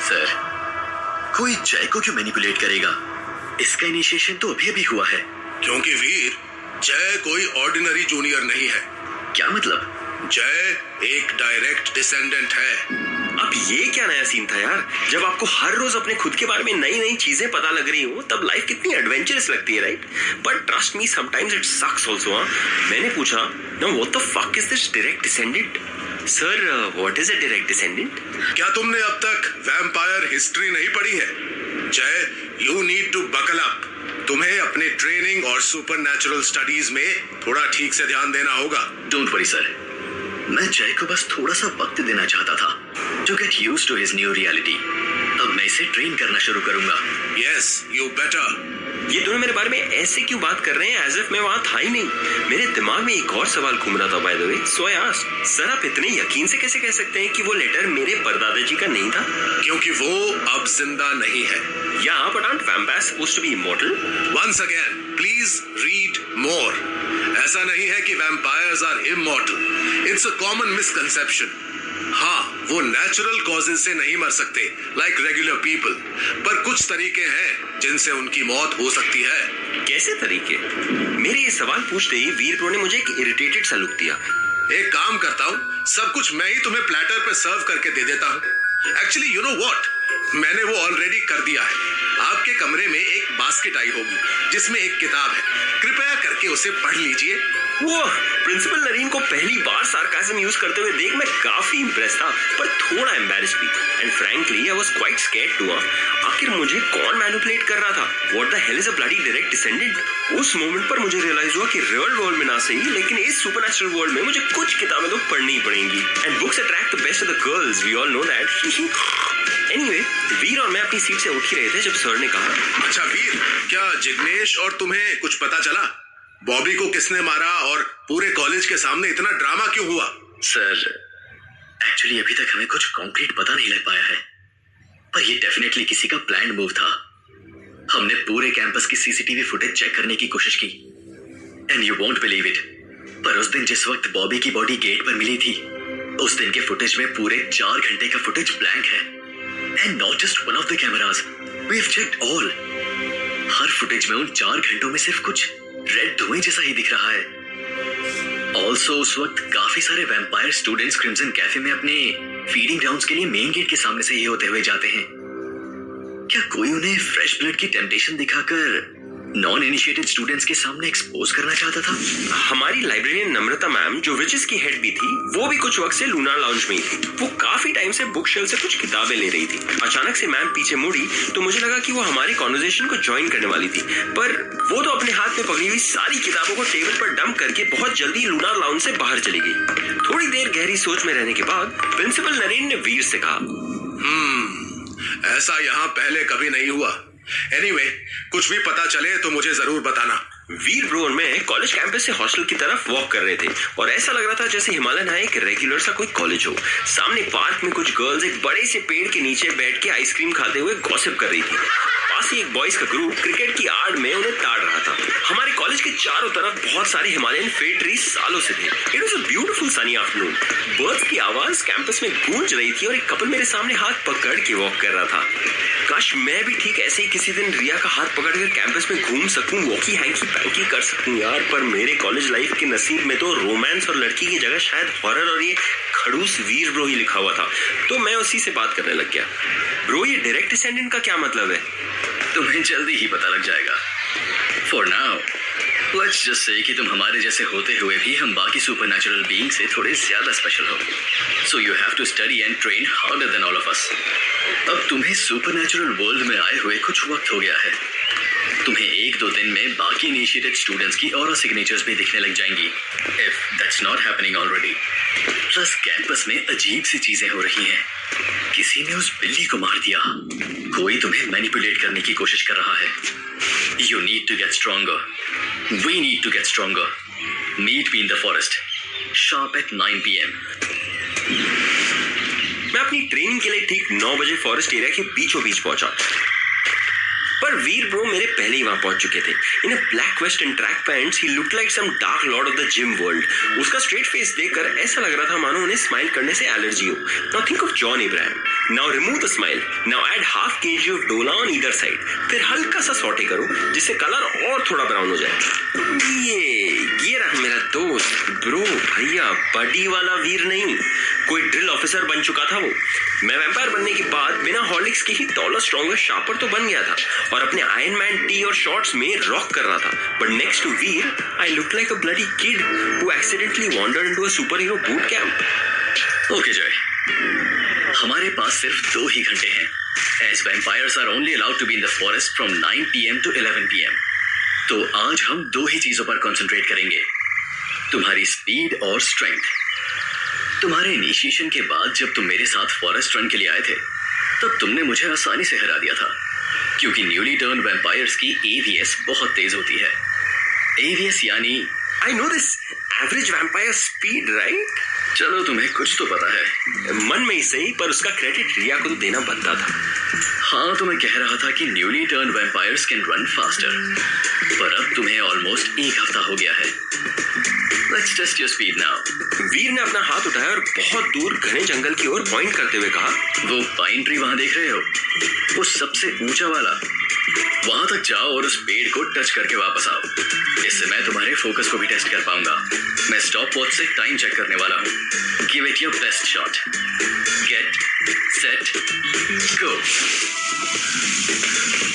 Sir, कोई जय को क्यों मैनिपुलेट करेगा? इसका इनिशिएशन तो अभी अभी हुआ है। क्योंकि वीर, जय कोई ऑर्डिनरी जूनियर नहीं है। क्या मतलब? जय एक डायरेक्ट डिसेंडेंट है। अब ये क्या नया सीन था यार? जब आपको हर रोज अपने खुद के बारे में नई नई चीजें पता लग रही हो तब लाइफ कितनी एडवेंचरस लगती है, right? But trust me, sometimes it sucks also. मैंने पूछा, now what the fuck is this direct descendant? Sir, what is a direct descendant? क्या तुमने अब तक वैम्पायर हिस्ट्री नहीं पढ़ी है? Jay, you need to buckle up. तुम्हें अपने ट्रेनिंग और सुपरनैचुरल स्टडीज में थोड़ा ठीक से ध्यान देना होगा। डोंट वरी सर, मैं जय को बस थोड़ा सा वक्त देना चाहता था to get used to his new reality। अब मैं इसे ट्रेन करना शुरू करूंगा। Yes, you better। ये दोनों मेरे बारे में ऐसे क्यों बात कर रहे हैं एज इफ मैं वहां था ही नहीं? मेरे दिमाग में एक और सवाल घूम रहा था bye the way, so I asked, sir आप इतने यकीन से कैसे कह सकते हैं कि वो लेटर मेरे परदादा जी का नहीं था? क्योंकि वो अब जिंदा नहीं है। Yeah, but aren't vampires supposed to be immortal? Once again, please read more। ऐसा नहीं है कि vampires are immortal। It's a common misconception। हाँ, वो नेचुरल कॉजेज से नहीं मर सकते लाइक रेगुलर पीपल, पर कुछ तरीके हैं जिनसे उनकी मौत हो सकती है। कैसे तरीके? मेरे ये सवाल पूछते ही वीर ब्रो ने मुझे एक इरिटेटेड सा लुक दिया। एक काम करता हूँ, सब कुछ मैं ही तुम्हें प्लेटर पे सर्व करके दे देता हूँ। एक्चुअली यू नो व्हाट, मैंने वो ऑलरेडी कर दिया है। आपके कमरे में एक बास्केट आई होगी जिसमें एक किताब है, कृपया करके उसे पढ़ लीजिए। वो प्रिंसिपल नरीन को पहली बार सार्काज्म यूज करते हुए देख मैं काफी इंप्रेस था, पर थोड़ा एम्बैरेस भी, and frankly I was quite scared too. आखिर मुझे कौन मैनिपुलेट कर रहा था? What the hell is a bloody direct descendant? उस मोमेंट पर मुझे रियलाइज हुआ कि रियल वर्ल्ड में ना सही, लेकिन इस सुपरनैचुरल वर्ल्ड में मुझे कुछ किताबें तो पढ़नी ही पड़ेंगी, and books attract the best of the girls, we all know that. Anyway, Veer और मैं अपनी सीट से उठ ही रहे थे जब सर ने कहा, अच्छा वीर, क्या जिग्नेश और तुम्हें कुछ पता चला? बॉबी को किसने मारा और पूरे कॉलेज के सामने इतना ड्रामा क्यों हुआ? सर, एक्चुअली अभी तक हमें कुछ कॉन्क्रीट पता नहीं लग पाया है, पर ये डेफिनेटली किसी का प्लान्ड मूव था। हमने पूरे कैंपस की सीसीटीवी फुटेज चेक करने की कोशिश की, and you won't believe it, पर उस दिन जिस वक्त बॉबी की बॉडी गेट पर मिली थी, उस दिन के फुटेज में पूरे 4 घंटे का फुटेज ब्लैंक है। And not just one of the cameras, we have checked all. हर फुटेज में उन 4 घंटों में सिर्फ कुछ रेड धुएं जैसा ही दिख रहा है। ऑल्सो उस वक्त काफी सारे वैम्पायर स्टूडेंट्स क्रिम्सन कैफे में अपने फीडिंग ग्राउंड्स के लिए मेन गेट के सामने से ही होते हुए जाते हैं। क्या कोई उन्हें फ्रेश ब्लड की टेम्पटेशन दिखाकर नॉन इनिशिएटेड स्टूडेंट्स के सामने एक्सपोज करना चाहता था? हमारी लाइब्रेरियन नम्रता मैम, जो विचेस की हेड भी थी, वो भी कुछ वक्त से लूनार लाउंज में ही थी। वो काफी टाइम से बुक शेल्फ से कुछ किताबें ले रही थी। अचानक से मैम पीछे मुड़ी तो मुझे लगा कि वो हमारी कॉन्वर्सेशन को ज्वाइन करने वाली थी, पर वो तो अपने हाथ में पकड़ी हुई सारी किताबों को टेबल पर डंप करके बहुत जल्दी लूनार लाउंज से बाहर चली गई। थोड़ी देर गहरी सोच में रहने के बाद प्रिंसिपल नरेन ने वीर से कहा, ऐसा यहाँ पहले कभी नहीं हुआ। एनीवे, कुछ भी पता चले तो मुझे जरूर बताना। वीर ब्रो और मैं कॉलेज कैंपस से हॉस्टल की तरफ वॉक कर रहे थे और ऐसा लग रहा था जैसे हिमालयन हाई एक रेगुलर सा कोई कॉलेज हो। सामने पार्क में कुछ गर्ल्स एक बड़े से पेड़ के नीचे बैठ के आइसक्रीम खाते हुए गॉसिप कर रही थी। पास ही एक बॉयज का ग्रुप क्रिकेट की आड़ में उन्हें ताड़ रहा था। हमारे कॉलेज के चारों तरफ बहुत सारे हिमालयन फेड ट्रीज सालों से थे। It was a beautiful Sunny afternoon. Birds की आवाज कैंपस में गूंज रही थी और एक कपल मेरे सामने हाथ पकड़ के वॉक कर रहा था। काश मैं भी ठीक ऐसे ही किसी दिन रिया का हाथ पकड़कर कैंपस में घूम सकूं, वॉकी हैंकी पैंकी कर सकूं यार, पर मेरे कॉलेज लाइफ के नसीब में तो रोमांस और लड़की की जगह शायद हॉरर और ये खड़ूस वीर ब्रो ही लिखा हुआ था। तो मैं उसी से बात करने लग गया। ब्रो, ये डायरेक्ट डिसेंडेंट का क्या मतलब है? तुम्हें जल्दी ही पता लग जाएगा। For now let's just say कि तुम हमारे जैसे होते हुए भी हम बाकी सुपरनैचुरल बीइंग से थोड़े ज्यादा स्पेशल हो, so you have to study and train harder than all of us. अब तुम्हें सुपरनैचुरल वर्ल्ड में आए हुए कुछ वक्त हो गया है। तुम्हें 1-2 दिन में बाकी इनिशिएटेड स्टूडेंट्स की ऑरा सिग्नेचर्स भी दिखने लग जाएंगी, if that's not happening already. Plus campus में अजीब सी चीजें हो रही हैं। किसी ने उस बिल्ली को मार दिया। कोई तुम्हें मैनिपुलेट करने की कोशिश कर रहा है। You need to get stronger. We need to get stronger. Meet me in the forest. Sharp at 9 PM. मैं अपनी ट्रेनिंग के लिए ठीक 9 बजे फॉरेस्ट एरिया के बीचों बीच पहुंचा, पर वीर ब्रो मेरे पहले ही वहां पहुंच चुके थे। In a black vest and track pants he looked like some dark lord of the gym world. उसका स्ट्रेट फेस देखकर ऐसा लग रहा था मानो उन्हें स्माइल करने से एलर्जी हो। Now think of John Ibrahim. Now remove the smile. Now add half KG of डोला ऑन ईदर साइड। फिर हल्का सा सॉटे करो जिससे कलर और थोड़ा ब्राउन हो जाए। ये रहा मेरा दोस्त ब्रो, भैया बडी वाला वीर नहीं, कोई ड्रिल ऑफिसर बन चुका था वो। मैं वैम्पायर बनने के बाद बिना हॉर्लिक्स के ही टॉलर स्ट्रॉन्गर शार्पर तो बन गया था और अपने आयरन मैन टी और शॉर्ट्स में रॉक कर रहा था। But next to Veer I look like a bloody kid who accidentally wandered into a super hero boot camp. Okay Jay, हमारे पास सिर्फ 2 ही घंटे हैं। As vampires are only allowed to be in the forest from 9 PM to 11 PM. तो आज हम 2 ही चीजों पर concentrate करेंगे, तुम्हारी स्पीड और स्ट्रेंथ। तुम्हारे इनिशिएशन के बाद जब तुम मेरे साथ फॉरेस्ट रन के लिए आए थे तब तुमने मुझे आसानी से हरा दिया था, क्योंकि न्यूली टर्न वैम्पायर्स की AVS बहुत तेज होती है। AVS यानी I know this, average vampire speed, right? चलो तुम्हें कुछ तो पता है। मन में ही सही, पर उसका क्रेडिट रिया को तो देना बनता था। हाँ, तो मैं कह रहा था कि newly turn vampires can run faster, पर अब तुम्हें ऑलमोस्ट 1 हफ्ता हो गया है। Let's test your speed now. वीर ने अपना हाथ उठाया और बहुत दूर घने जंगल की ओर पॉइंट करते हुए कहा, वो पाइन ट्री वहां देख रहे हो, वो सबसे ऊंचा वाला, वहां तक जाओ और उस पेड़ को टच करके वापस आओ। इससे मैं तुम्हारे फोकस को भी टेस्ट कर पाऊंगा। मैं स्टॉप वॉच से टाइम चेक करने वाला हूँ। Give it your best shot. Get set go.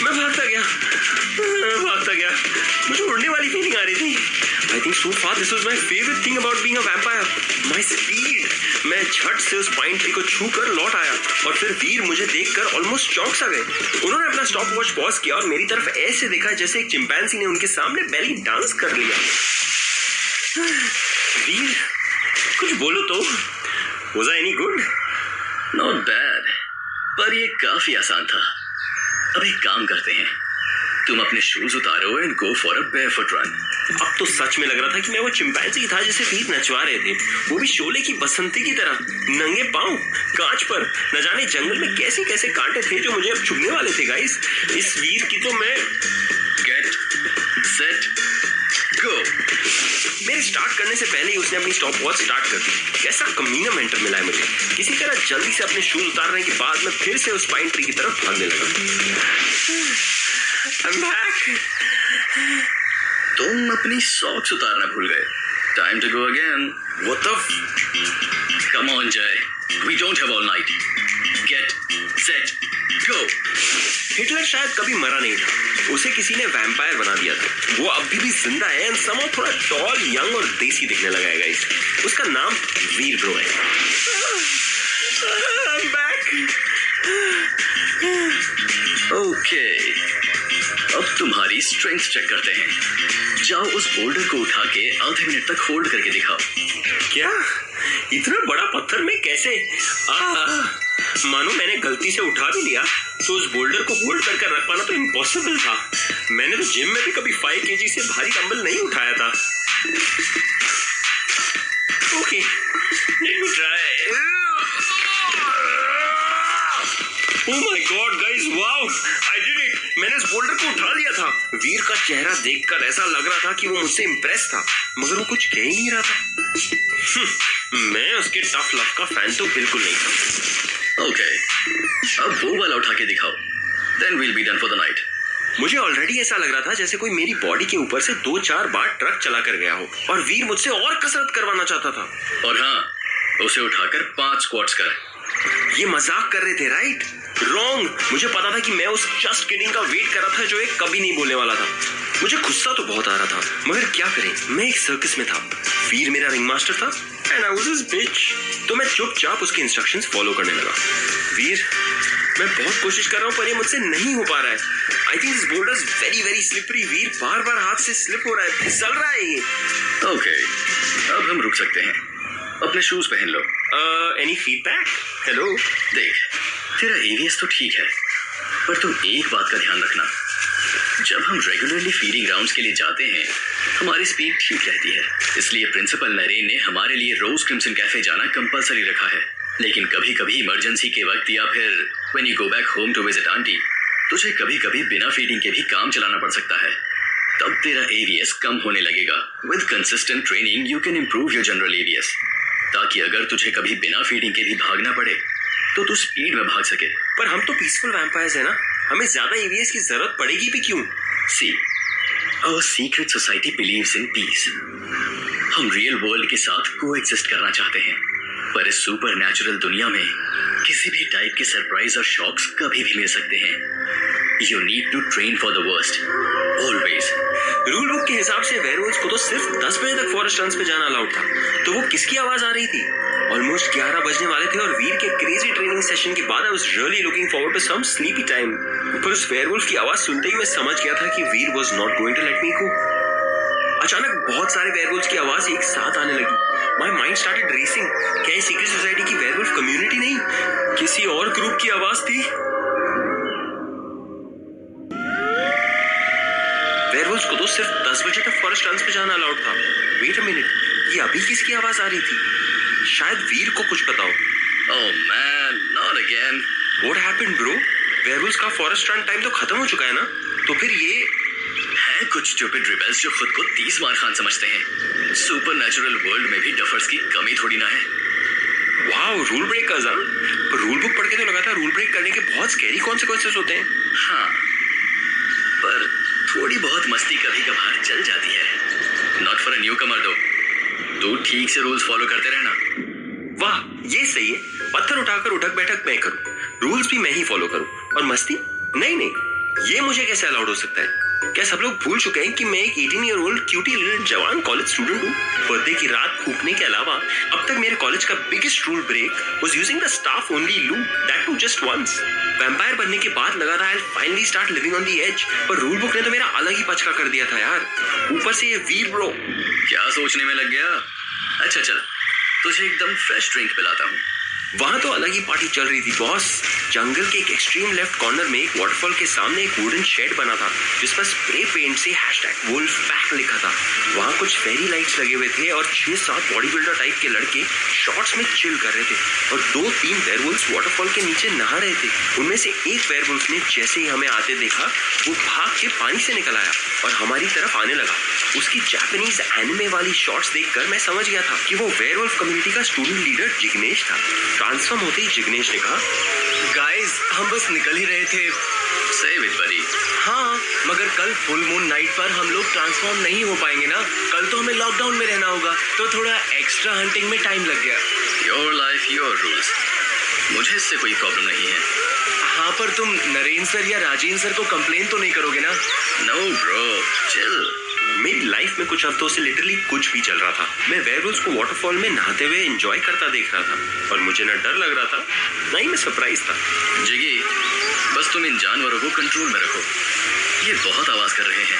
मैं भागता गया। मुझे उड़ने वाली फीलिंग आ रही थी। I think so far this was my favorite thing about being a vampire. My speed. मैं झट से उस पाइन ट्री को छू कर लौट आया और फिर वीर मुझे देखकर ऑलमोस्ट चौंक सा गए। उन्होंने अपना स्टॉप वॉच पॉज किया और मेरी तरफ ऐसे देखा जैसे एक चिंपैंजी ने उनके सामने बेली डांस कर लिया। वीर, कुछ बोलो तो। Was I any good? Not bad, पर ये काफी आसान था। अब एक काम करते हैं, तुम अपने शूज उतारो and go for a barefoot run. अब तो सच में लग रहा था कि मैं वो चिंपैंजी था जिसे वीर नचवा रहे थे, वो भी शोले की बसंती की तरह, नंगे पांव कांच पर। न जाने जंगल में कैसे कैसे कांटे थे जो मुझे अब चुभने वाले थे। गाइस, इस वीर की तो मैं गेट सेट गो। मेरे स्टार्ट करने से पहले ही उसने अपनी स्टॉप वॉच स्टार्ट कर दी। कैसा कमीना मेंटर मिला है मुझे। किसी तरह जल्दी से अपने शूज उतारने के बाद मैं फिर से उस पाइन ट्री की तरफ भागने लगा। I'm back. तुम अपनी सॉक्स उतारना भूल गए। Time to go again. What the Come on, Jay. We don't have all night. Get set go. Hitler शायद कभी मरा नहीं था, उसे किसी ने वैम्पायर बना दिया था। वो अभी भी जिंदा है एंड समहाउ थोड़ा टॉल, यंग और देसी दिखने लगा है गाइस। उसका नाम वीर ब्रो है। I'm back. ओके, अब तुम्हारी स्ट्रेंथ चेक करते हैं। जाओ उस बोल्डर को उठा के आधे मिनट तक होल्ड करके दिखाओ। क्या? इतना बड़ा पत्थर में कैसे? मानो मैंने गलती से उठा भी लिया तो उस बोल्डर को होल्ड करके रख पाना तो इम्पॉसिबल था। मैंने तो जिम में भी कभी 5 kg से भारी डंबल नहीं उठाया था। Okay, let me try. Oh my God guys, wow, I did it. मैंने इस बोल्डर को उठा लिया था। वीर का चेहरा देखकर ऐसा लग रहा था कि वो मुझसे इम्प्रेस था, मगर वो कुछ कह ही नहीं रहा था। मैं उसके टफ लव का फैन तो बिल्कुल नहीं था। ओके, अब वो वाला उठा के दिखाओ। Then we'll be done for the night. मुझे ऑलरेडी ऐसा लग रहा था जैसे कोई मेरी बॉडी के ऊपर से 2-4 बार ट्रक चला कर गया हो और वीर मुझसे और कसरत करवाना चाहता था। और हाँ, उसे उठाकर 5 स्क्वाट्स कर। ये मजाक कर रहे थे, राइट? रॉन्ग। मुझे पता था कि मैं उस जस्ट किडिंग का वेट कर रहा था जो एक कभी नहीं बोलने वाला था। मुझे गुस्सा तो बहुत आ रहा था, मगर क्या करें, मैं एक सर्कस में था। वीर मेरा रिंग मास्टर था एंड आई वाज हिज बिच। तो मैं चुपचाप उसके इंस्ट्रक्शंस फॉलो करने लगा। वीर, मैं बहुत कोशिश कर रहा हूँ पर ये मुझसे नहीं हो पा रहा है। I think this boulder is very very slippery. Veer बार बार हाथ से स्लिप हो रहा है, फिसल रहा है ये। ओके, अब हम रुक सकते हैं। अपने शूज पहन लो। Any feedback? हेलो, देख, तेरा AVS तो ठीक है, पर तुम एक बात का ध्यान रखना। जब हम रेगुलरली फीडिंग राउंड्स के लिए जाते हैं, हमारी स्पीड ठीक रहती है। इसलिए प्रिंसिपल नरेन ने हमारे लिए रोज क्रिम्सन कैफे जाना कंपलसरी रखा है। लेकिन कभी कभी इमरजेंसी के वक्त या फिर when you go back home to visit aunty, तुझे कभी कभी बिना फीडिंग के भी काम चलाना पड़ सकता है, तब तेरा एवीएस कम होने लगेगा। With consistent training you can improve your general ABS, ताकि अगर तुझे कभी बिना फीडिंग के भी भागना पड़े तो तू स्पीड में भाग सके। पर हम तो पीसफुल वैम्पायर्स है ना, हमें ज्यादा एवीएस की जरूरत पड़ेगी भी क्यों? See, our secret society believes in peace. हम रियल वर्ल्ड के साथ कोएग्जिस्ट करना चाहते हैं, पर इस सुपर नेचुरल दुनिया में किसी भी टाइप के सरप्राइज और शॉक्स कभी भी मिल सकते हैं। You need to train for the worst always. Rule book के हिसाब से वेयरवुल्व्स को तो सिर्फ 10 बजे तक फॉरेस्ट रन्स पे जाना अलाउड था, तो वो किसकी आवाज आ रही थी? ऑलमोस्ट 11 बजने वाले थे और वीर के क्रेजी ट्रेनिंग सेशन के बाद I was really looking forward to some sleepy time. पर उस वेयरवुल्फ की आवाज सुनते ही मैं समझ गया था कि Veer was not going to let me go. अचानक बहुत सारे वेयरवुल्व्स की आवाज एक साथ आने लगी। My mind started racing. क्या ये सीक्रेट सोसाइटी की वेयरवुल्फ कम्युनिटी नहीं, किसी और ग्रुप की आवाज थी? वेयरवुल्व्स को तो सिर्फ 10 बजे तक फॉरेस्ट रन्स पे जाना अलाउड था। वेट अ मिनट, ये अभी किसकी आवाज आ रही थी? शायद वीर को कुछ पता हो। Oh man, not again. What happened bro? Werewolves का फॉरेस्ट रन टाइम तो खत्म हो चुका है ना, तो फिर ये है कुछ स्टूपिड रिबेल्स जो खुद को 30 मार खान समझते हैं। सुपर नेचुरल वर्ल्ड में भी डफर्स की कमी थोड़ी ना है। Wow, rule breakers. हाँ, पर रूल बुक पढ़ के तो लगा था रूल ब्रेक करने के बहुत स्कैरी कॉन्सिक्वेंसेस होते हैं। हाँ, पर थोड़ी बहुत मस्ती कभी कभार चल जाती है। नॉट फॉर अ न्यू कमर दो। तू ठीक से रूल्स फॉलो करते रहना। वाह, ये सही है। पत्थर उठाकर उठक बैठक मैं करूं, रूल्स भी मैं ही फॉलो करूं, और मस्ती नहीं, ये मुझे कैसे अलाउड हो सकता है? क्या सब लोग भूल चुके हैं कि मैं एक 18 ईयर ओल्ड क्यूटी लिटिल जवान कॉलेज स्टूडेंट हूँ? बर्थडे की रात फूकने के अलावा अब तक मेरे कॉलेज का biggest rule break was using the staff only loo, that too just once. Vampire बनने के बाद लगा था I will finally start living on the edge, पर रूल बुक ने तो मेरा अलग ही पचका कर दिया था यार। ऊपर से ये वीर ब्रो। क्या सोचने में लग गया? अच्छा चल, तुझे एकदम फ्रेश ड्रिंक पिलाता हूँ। वहां तो अलग ही पार्टी चल रही थी बॉस। जंगल के एक एक्सट्रीम लेफ्ट कॉर्नर में एक वाटरफॉल के सामने एक वुडन शेड बना था जिस पर स्प्रे पेंट से #wolfpack लिखा था। वहां कुछ फेरी लाइट्स लगे हुए थे और 6-7 बॉडी बिल्डर टाइप के लड़के शॉर्ट्स में चिल कर रहे थे और 2-3 वेयरवुल्व्स वाटरफॉल के नीचे नहा रहे थे। उनमें से एक वेयरवुल्फ ने जैसे ही हमें आते देखा वो भाग के पानी से निकल आया और हमारी तरफ आने लगा। उसकी जापानीज एनिमे वाली शॉट्स देखकर मैं समझ गया था कि वो वेयरवुल्फ कम्युनिटी का स्टूडेंट लीडर जिग्नेश था। ट्रांसफॉर्म होते ही जिग्नेश ने कहा, गाइस हम बस निकल ही रहे थे। सेव इट बडी। हाँ, मगर कल फुल मून नाइट पर हम लोग ट्रांसफॉर्म नहीं हो पाएंगे ना। कल तो हमें लॉकडाउन में रहना होगा, तो थोड़ा एक्स्ट्रा हंटिंग में टाइम लग गया। योर लाइफ योर रूल्स, मुझे इससे कोई प्रॉब्लम नहीं है। हाँ, पर तुम नरेंद्र सर या राजेंद्र सर को कंप्लेन तो नहीं करोगे ना? No bro, chill. मेरी लाइफ में कुछ हफ्तों से लिटरली कुछ भी चल रहा था। मैं वेयरवुल्व्स को वाटरफॉल में नहाते हुए एंजॉय करता देख रहा था और मुझे ना डर लग रहा था ना ही मैं सरप्राइज था। जिगी, बस तुम इन जानवरों को कंट्रोल में रखो, ये बहुत आवाज कर रहे हैं।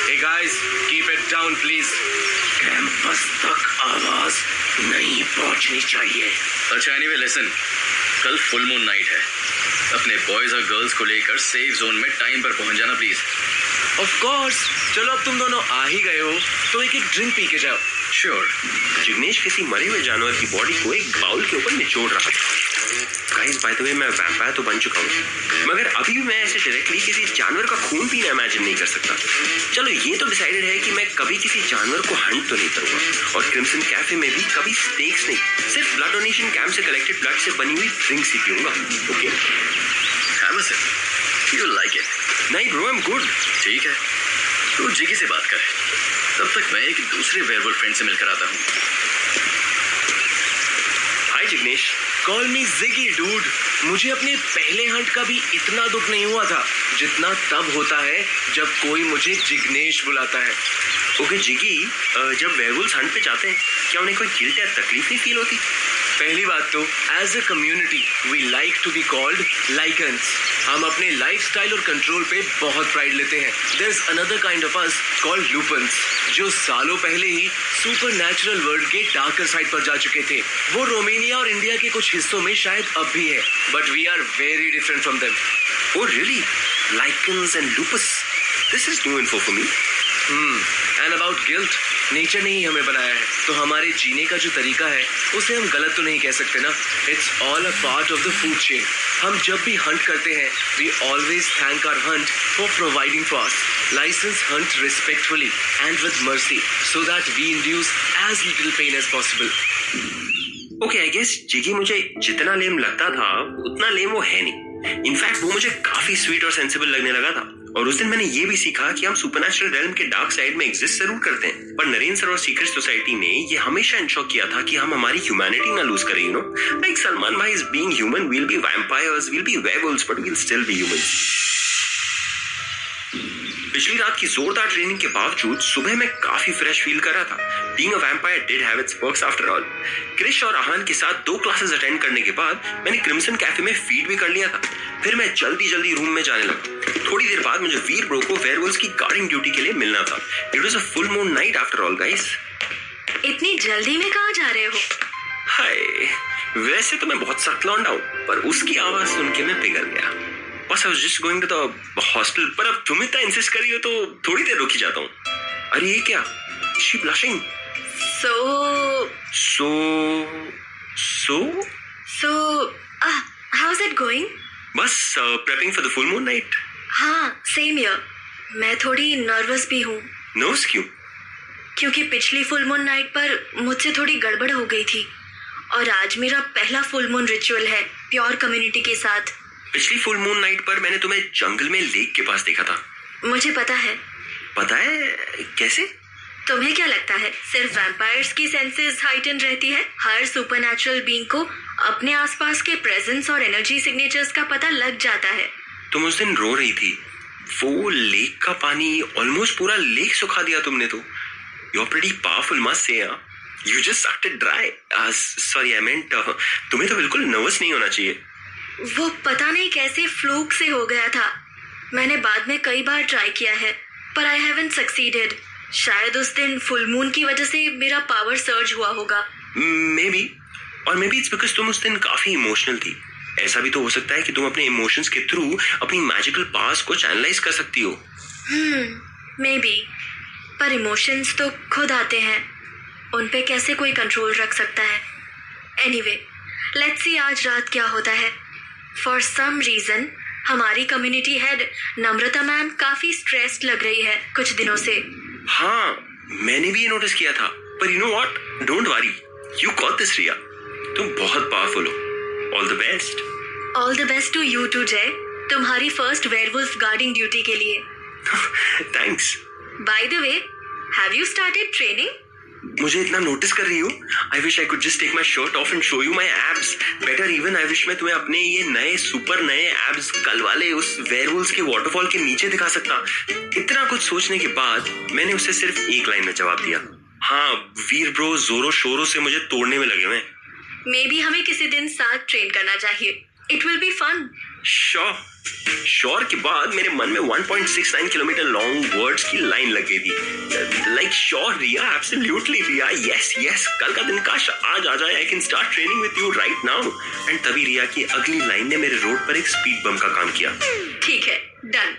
Hey guys, keep it down please. Campus तक आवाज नहीं पहुंचनी चाहिए। अच्छा एनीवे लिसन, कल फुल मून नाइट है। अपने बॉयज और गर्ल्स को लेकर सेफ जोन में टाइम पर पहुंच जाना प्लीज। Of course. चलो अब तुम दोनों आ ही गए हो तो एक ड्रिंक पी के जाओ। श्योर। जिग्नेश किसी मरे हुए जानवर की बॉडी को एक बाउल के ऊपर निचोड़ रहा था। गाइस बाय द वे, मैं वैम्पायर तो बन चुका हूँ, मगर अभी भी मैं ऐसे डायरेक्टली किसी जानवर का खून पीना इमेजिन नहीं कर सकता। चलो ये तो डिसाइडेड है कि मैं कभी किसी जानवर को हंट तो नहीं करूंगा और क्रिम्सन कैफे में भी कभी स्टेक्स नहीं, सिर्फ ब्लड डोनेशन कैंप से कलेक्टेड ब्लड से बनी हुई ड्रिंक्स ही पीऊंगा। Okay, have a sip, you like it. नहीं ब्रो, आई एम गुड। ठीक है, तू जिगी से बात कर, तब तक मैं एक दूसरे वेयरवुल्फ फ्रेंड से मिलकर आता हूँ। Hi Jignesh. Call me Jiggy dude. मुझे अपने पहले हंट का भी इतना दुख नहीं हुआ था जितना तब होता है जब कोई मुझे जिग्नेश बुलाता है। ओके जिगी, जब वेयरवुल्व्स हंट पे जाते हैं क्या उन्हें कोई गिल्ट या तकलीफ नहीं फील होती? पहली बात तो as a community we like to be called lycans. हम अपने लाइफस्टाइल और कंट्रोल पे बहुत प्राइड लेते हैं। There is another kind of us called Lupans, जो सालों पहले ही सुपर नेचुरल वर्ल्ड के डार्कर साइड पर जा चुके थे। वो रोमानिया और इंडिया के कुछ हिस्सों में शायद अब भी है, but we are very different from them. Oh really? Lichens and lupus. This is new info for me. And about guilt, nature ने ही हमें बनाया है, तो हमारे जीने का जो तरीका है उसे हम गलत तो नहीं कह सकते ना। It's all a part of the food chain. हम जब भी हंट करते हैं, we always thank our hunt for providing for us. Licence hunt respectfully and with mercy so that we induce as little pain as possible. Okay, I guess Jiggy मुझे जितना लेम लगता था उतना लेम वो है नहीं। इनफैक्ट वो मुझे काफी स्वीट और सेंसिबल लगने लगा था। और उस दिन मैंने ये भी सीखा कि हम सुपरनैचुरल रेल्म के डार्क साइड में एग्जिस्ट जरूर करते हैं, पर नरेंद्र सर और सीक्रेट सोसाइटी ने ये हमेशा इंश्योर किया था कि हम हमारी ह्यूमैनिटी ना लूज करें, यू नो। लाइक सलमान भाई is being human, we'll be vampires, we'll be werewolves, but we'll still be humans. पिछली रात की जोरदार ट्रेनिंग के बावजूद सुबह मैं काफी फ्रेश फील कर रहा था। Being a vampire did have its perks after all. Krrish और आहान के साथ 2 क्लासेस अटेंड करने के बाद मैंने क्रिम्सन कैफे में फीड भी कर लिया था। फिर मैं जल्दी रूम में जाने लगा। थोड़ी देर बाद मुझे वीर ब्रो को वेयरवुल्व्स की गार्डिंग ड्यूटी के लिए मिलना था। It was a full moon night after all, guys. इतनी जल्दी में कहाँ जा रहे हो? हाय, वैसे तो मैं बहुत सख्त लौंडा हूँ, पर उसकी आवाज सुन के मैं पिघल गया। बस I was just going to the hostel, पर अब तुम इतना इंसिस्ट करी हो तो थोड़ी देर रुक ही जाता हूँ। अरे ये क्या? Is she blushing? So, how's it going? बस prepping for the full moon night. हाँ, same here. मैं थोड़ी नर्वस भी हूँ। नर्वस क्यों? क्योंकि पिछली फुल मून नाइट पर मुझसे थोड़ी गड़बड़ हो गई थी और आज मेरा पहला फुल मून रिचुअल है प्योर कम्युनिटी के साथ। पिछली फुल मून नाइट पर मैंने तुम्हें जंगल में लेक के पास देखा था। मुझे पता है। पता है? कैसे? तुम्हें क्या लगता है सिर्फ वैम्पायर्स की सेंसेस हाइटन रहती है? हर सुपरनैचुरल बीइंग को अपने आसपास के प्रेजेंस और एनर्जी सिग्नेचर्स का पता लग जाता है। तुम उस दिन रो रही थी। वो लेक का पानी ऑलमोस्ट पूरा लेक सुखा दिया तुमने तो। You're pretty powerful, must say. You just sucked it dry. Sorry, I meant तुम्हें तो बिल्कुल नर्वस नहीं होना चाहिए। वो पता नहीं कैसे फ्लूक से हो गया था। मैंने बाद में कई बार ट्राई किया है, पर आई हैवंट सक्सीडेड। शायद उस दिन फुल मून की वजह से मेरा पावर सर्ज हुआ होगा। मे बी, और मे बी इट्स बिकॉज तुम उस दिन काफी इमोशनल थी। ऐसा भी तो हो सकता है कि तुम अपने इमोशंस के थ्रू अपनी मैजिकल पावर्स को चैनलाइज कर सकती हो। मे बी, पर इमोशंस तो खुद आते हैं, उन पे कैसे कोई कंट्रोल रख सकता है। एनीवे, लेट्स सी आज रात क्या होता है। फॉर सम रीजन हमारी कम्युनिटी हेड नम्रता मैम काफी स्ट्रेस्ड लग रही है कुछ दिनों से। हाँ, मैंने भी ये नोटिस किया था, पर you know what, don't worry, you got this Riya. तुम बहुत पावरफुल हो। All the best. All the best to you too Jay, तुम्हारी फर्स्ट वेयरवुल्फ गार्डिंग ड्यूटी के लिए। Thanks. By the way, have you started training? मुझे इतना नोटिस कर रही हो? I wish I could just take my shirt off and show you my abs. Better even I wish मैं तुम्हें अपने ये नए सुपर नए एब्स कल वाले उस वेयरवुल्व्स के वाटरफॉल के नीचे दिखा सकता। इतना कुछ सोचने के बाद मैंने उसे सिर्फ एक लाइन में जवाब दिया। हाँ, वीर ब्रो जोरों शोरों से मुझे तोड़ने में लगे हुए। मे बी हमें किसी दिन साथ ट्रेन करना चाहिए। It will be fun. Sure के बाद मेरे मन में 1.69 किलोमीटर लॉन्ग वर्ड्स की लाइन लग गई थी। Like sure Riya, absolutely Riya, yes, कल का दिन काश आज आ जाए। I can start training with you right now. And तभी रिया की अगली लाइन ने मेरे रोड पर एक स्पीड बम का काम किया। ठीक है, डन।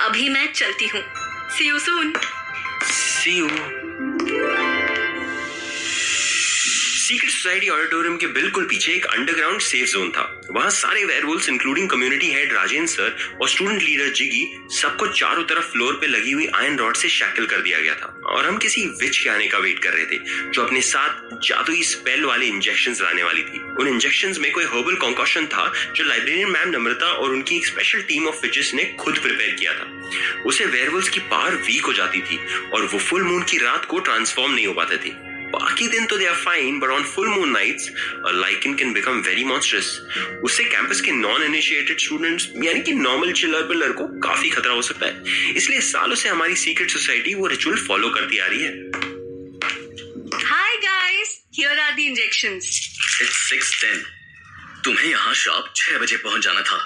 अभी मैं चलती हूँ। See you soon. See you. Secret society auditorium के बिल्कुल पीछे एक अंडरग्राउंड सेफ जोन था। वहां सारे werewolves including community head Rajendra sir और स्टूडेंट लीडर जिगी सबको चारों तरफ फ्लोर पे लगी हुई आयरन रॉड से शैकल कर दिया गया था और हम किसी विच के आने का वेट कर रहे थे जो अपने साथ जादुई स्पेल वाले इंजेक्शंस लाने वाली थी। उन इंजेक्शंस में कोई हर्बल कॉन्कॉशन था जो लाइब्रेरियन मैम नम्रता और उनकी एक स्पेशल टीम ऑफ विचेस ने खुद प्रिपेयर किया था। उसे वेयरवुल्व्स की पावर वीक हो जाती थी और वो फुल मून की रात को ट्रांसफॉर्म नहीं हो पाते थे। बाकी दिन तो they are fine, but on full moon nights a lycan can become very monstrous. उससे कैंपस के नॉन इनिशिएटेड स्टूडेंट्स यानी कि नॉर्मल चिलर पिलर को काफी खतरा हो सकता है। इसलिए सालों से हमारी सीक्रेट सोसाइटी वो रिचुअल फॉलो करती आ रही है। Hi guys, here are the injections. It's 6:10। तुम्हें यहाँ शार्प 6 बजे पहुंच जाना था।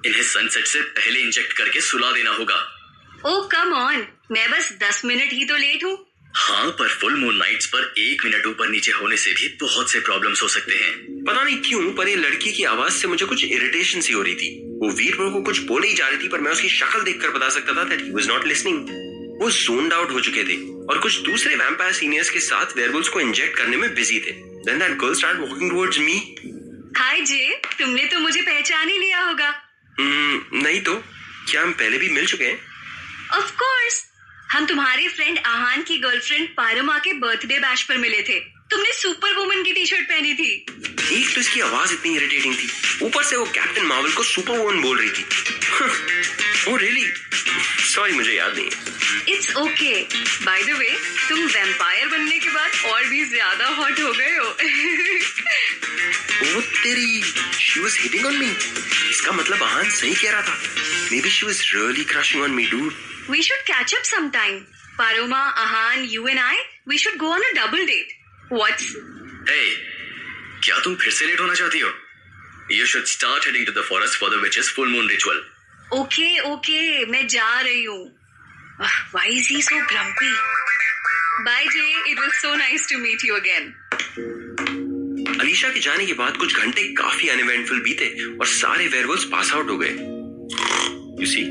इन्हें सनसेट से पहले इंजेक्ट करके सुला देना होगा। ओह कम ऑन, मैं बस 10 मिनट ही तो लेट हूँ। हाँ, पर फुल मून नाइट्स पर 1 मिनट ऊपर नीचे होने से भी बहुत से प्रॉब्लम्स हो सकते हैं। पता नहीं क्यों, पर ये लड़की की आवाज से मुझे कुछ इरिटेशन सी हो रही थी। वो वीर ब्रो को कुछ बोले ही जा रही थी, पर मैं उसकी शक्ल देखकर बता सकता था that he was not listening। वो zoned out हो चुके थे। और कुछ दूसरे वैम्पायर सीनियर्स के साथ वेयरवुल्व्स को इंजेक्ट करने में बिजी थे। Then that girl started walking towards me. हाय जे, तुमने तो मुझे पहचान ही लिया होगा। नहीं तो क्या हम पहले भी मिल चुके हैं? ऑफ कोर्स, हम तुम्हारे फ्रेंड आहान की गर्लफ्रेंड पारमा के बर्थडे बैश पर मिले थे। तुमने सुपर वुमन की टी शर्ट पहनी थी। एक तो इसकी आवाज इतनी इरिटेटिंग थी, ऊपर से वो कैप्टन मार्वल को सुपर वुमन बोल रही थी। Oh really? सॉरी, मुझे याद नहीं है। It's okay. बाय द वे, तुम वैम्पायर बनने के बाद और भी ज्यादा हॉट हो गए हो। वो तेरी, she was hitting on me. इसका मतलब आहान सही कह रहा था। Maybe she was really crushing on me, dude. We should catch up sometime. Paroma, Ahan, you and I, we should go on a double date. What's? Hey, क्या तुम फिर से लेट होना चाहती हो? You should start heading to the forest for the witch's full moon ritual. Okay, मैं जा रही हूँ। Why is he so grumpy? Bye Jay, it was so nice to meet you again. Alisha के जाने के बाद कुछ घंटे काफी अनइवेंटफुल बीते और सारे वेयरवुल्व्स पास आउट हो गए। You see?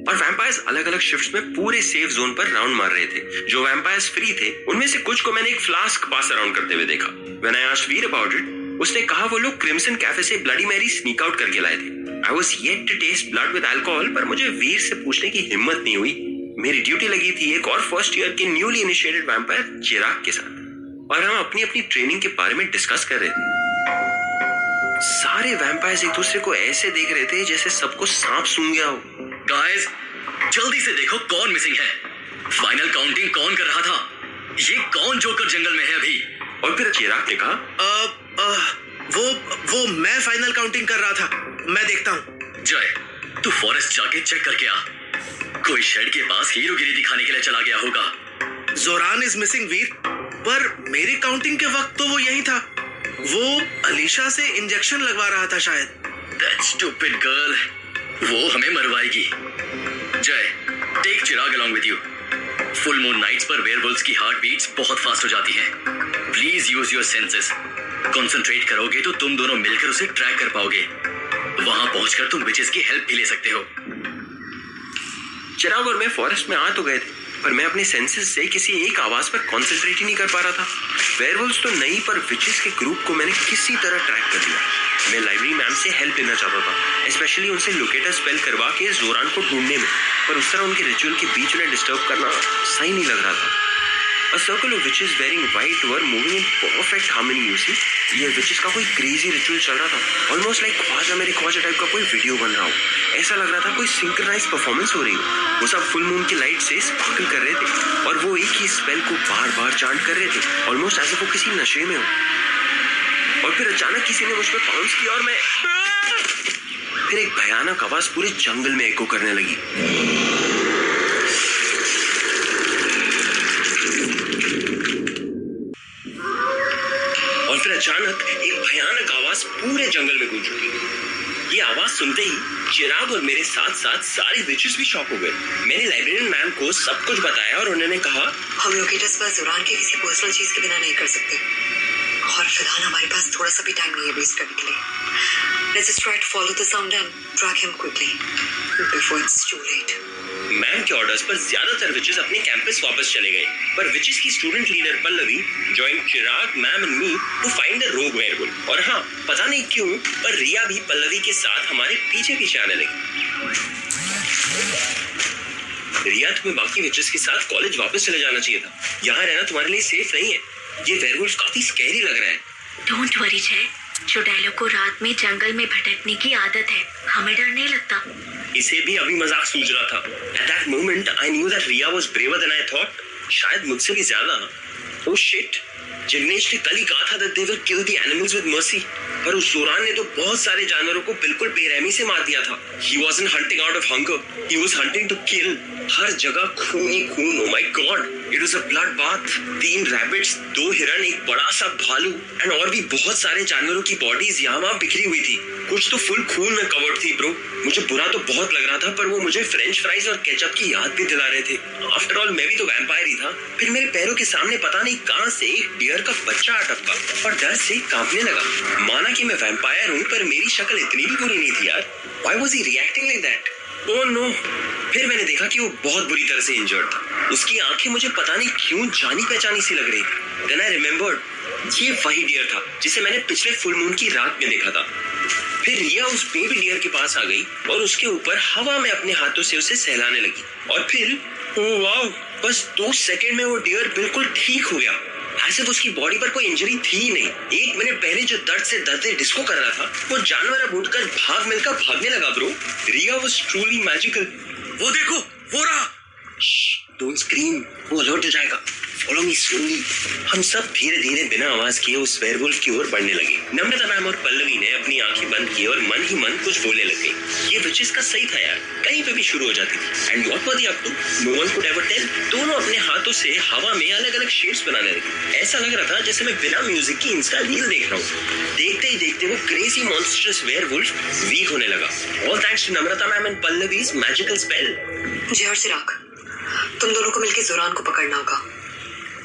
और वैम्पायर्स अलग अलग शिफ्ट्स में पूरे सेफ जोन पर राउंड मार रहे थे। जो वैम्पायर्स फ्री थे उनमें से कुछ को मैंने एक फ्लास्क पास अराउंड करते हुए देखा। When I asked Veer about it, उसने कहा वो लोग क्रिम्सन कैफे से ब्लडी मैरी स्नीक आउट करके लाए थे। I was yet to taste blood with alcohol, पर मुझे वीर से पूछने की हिम्मत नहीं हुई। मेरी ड्यूटी लगी थी एक और फर्स्ट ईयर के न्यूली इनिशिएटेड वैम्पायर चिराग के साथ और हम अपनी अपनी ट्रेनिंग के बारे में डिस्कस कर रहे थे। सारे वैम्पायर्स एक दूसरे को ऐसे देख रहे थे जैसे सबको सांप सूंघ गया हो। गाइस, जल्दी से देखो कौन मिसिंग है। फाइनल काउंटिंग कौन कर रहा था? ये कौन जोकर जंगल में है अभी? और फिर चिराग ने कहा, वो मैं फाइनल काउंटिंग कर रहा था। मैं देखता हूँ। जय, तू फॉरेस्ट जाके चेक करके आ। कोई शेड के पास हीरोगिरी दिखाने के लिए चला गया होगा। जोरान इज मिसिंग वीर, पर मेरी काउंटिंग के वक्त तो वो यही था। वो अलीशा से इंजेक्शन लगवा रहा था शायद। That stupid girl, वो हमें मरवाएगी। Jay, take Chirag along with you. Full moon nights पर वेयरवुल्व्स की हार्ट बीट्स बहुत फास्ट हो जाती हैं। Please use your senses. Concentrate करोगे तो तुम दोनों मिलकर उसे ट्रैक कर पाओगे। वहां पहुंचकर तुम विचेस की हेल्प भी ले सकते हो। चिराग और मैं फॉरेस्ट में आ तो गए थे, पर मैं अपने सेंसेस से किसी एक आवाज पर कंसंट्रेट ही नहीं कर पा रहा था। वेयरवुल्व्स तो नहीं, पर विचेस के ग्रुप को मैंने किसी तरह ट्रैक कर लिया। मैं लाइब्रेरी मैम से हेल्प लेना चाहता था, स्पेशली उनसे लोकेटर स्पेल करवा के जोरान को ढूंढने में, पर उस तरह उनके रिचुअल के बीच में डिस्टर्ब करना सही नहीं लग रहा था। A circle of witches wearing white were moving in perfect harmony, you see. ये witches का कोई क्रेजी रिचुअल चल रहा था, ऑलमोस्ट लाइक ख्वाजा मेरे ख्वाजा टाइप का कोई वीडियो बन रहा हो। ऐसा लग रहा था कोई सिंक्रोनाइज परफॉर्मेंस हो रही हो। वो सब फुल मून की लाइट से स्पार्कल कर रहे थे और वो एक ही स्पेल को बार बार चांट कर रहे थे, ऑलमोस्ट ऐसे वो किसी नशे में हो। और फिर अचानक किसी ने मुझ पर पाउंस किया और मैं फिर एक भयानक आवाज पूरे जंगल में एको करने लगी। और फिर अचानक एक भयानक आवाज पूरे जंगल में गूंज उठी। ये आवाज सुनते ही चिराग और मेरे साथ साथ सारे विचेस भी शॉक हो गए। मैंने लाइब्रेरियन मैम को सब कुछ बताया और उन्होंने कहा, हम लोकेटर्स पर जोरान के किसी पर्सनल चीज के बिना नहीं कर सकते और फिलहाल हमारे पास थोड़ा सा भी टाइम नहीं है वेस्ट करने के लिए। Let's just try to follow the sound and track him quickly before it's too late. Ma'am के ऑर्डर्स पर ज्यादातर विचेस अपने कैंपस वापस चले गए, पर विचेस की student leader Pallavi joined Chirag, ma'am and me to find the rogue werewolf. और हाँ, पता नहीं क्यों, पर रिया भी पल्लवी के साथ हमारे पीछे पीछे आने लगी। रिया, तुम्हें बाकी विचेस के साथ कॉलेज वापस चले जाना चाहिए था। यहाँ रहना तुम्हारे लिए सेफ नहीं है। ये वेयरवुल्फ काफी स्कैरी लग रहा है। डोंट वरी जय, चुड़ैलों को रात में जंगल में भटकने की आदत है, हमें डर नहीं लगता। इसे भी अभी मजाक सूझ रहा था। At that moment, I knew that Riya was braver than I thought. शायद मुझसे भी ज्यादा। Oh shit! जिग्नेश ने कल ही कहा था that they will kill the animals with mercy. पर उस जोरान ने तो बहुत सारे जानवरों को बिल्कुल बेरहमी से मार दिया था। He wasn't hunting out of hunger. He was hunting to kill. हर जगह खून ही खून। Oh my God! It was a bloodbath. 3 rabbits, 2 हिरण, एक बड़ा सा भालू एंड और भी बहुत सारे जानवरों की बॉडीज यहाँ वहाँ बिखरी हुई थी। कुछ तो फुल खून में कवर्ड थी ब्रो। मुझे बुरा तो बहुत लग रहा था, पर वो मुझे फ्रेंच फ्राइज और केचप की याद भी दिला रहे थे। आफ्टर ऑल मैं भी तो वैम्पायर ही था। फिर मेरे पैरों के सामने पता नहीं कहां से एक डियर का बच्चा अटका और डर से कांपने लगा। माना कि मैं वैम्पायर हूँ, पर मेरी शक्ल इतनी भी बुरी नहीं थी यार। Why was he reacting like that? Oh no. फिर मैंने देखा कि वो बहुत बुरी तरह से इंजर्ड था। उसकी आंखें मुझे पता नहीं क्यों जानी पहचानी सी लग रही थी। Then I remembered, ये वही डियर था जिसे मैंने पिछले फुल मून की रात में देखा था। फिर रिया उस बेबी डियर के पास आ गई और उसके ऊपर हवा में अपने हाथों से उसे सहलाने लगी। और फिर ओह वाव, बस 2 सेकंड में वो डियर बिल्कुल ठीक हो गया। ऐसे उसकी बॉडी पर कोई इंजरी थी ही नहीं। 1 मिनट पहले जो दर्द से दर्द डिस्को कर रहा था, वो जानवर अब उठकर भाग मिलकर भागने लगा bro. Riya was truly magical. वो देखो, वो रहा। डोंट स्क्रीम, वो अलर्ट हो जाएगा। Follow me slowly. हम सब धीरे धीरे बिना आवाज किए उस वेयरवुल्फ की ओर बढ़ने लगे। नम्रता मैम और पल्लवी ने अपनी आंखें बंद की और मन ही मन कुछ बोलने लग गई। ये विचेस का सही था यार, कहीं पे भी शुरू हो जाती थी। And what were they up to, no one could ever tell. दोनों अपने हाथों से हवा में अलग अलग शेप्स बनाने लगे। ऐसा लग रहा था जैसे मैं बिना म्यूजिक की इंस्टा रील देख रहा हूँ। देखते ही देखते वो क्रेजी मॉन्स्टरस वेयरवुल्फ वीक होने लगा। All thanks to Namrata ma'am and Pallavi's magical spell. Jay और चिराग, तुम दोनों को मिलकर जोरान को पकड़ना होगा।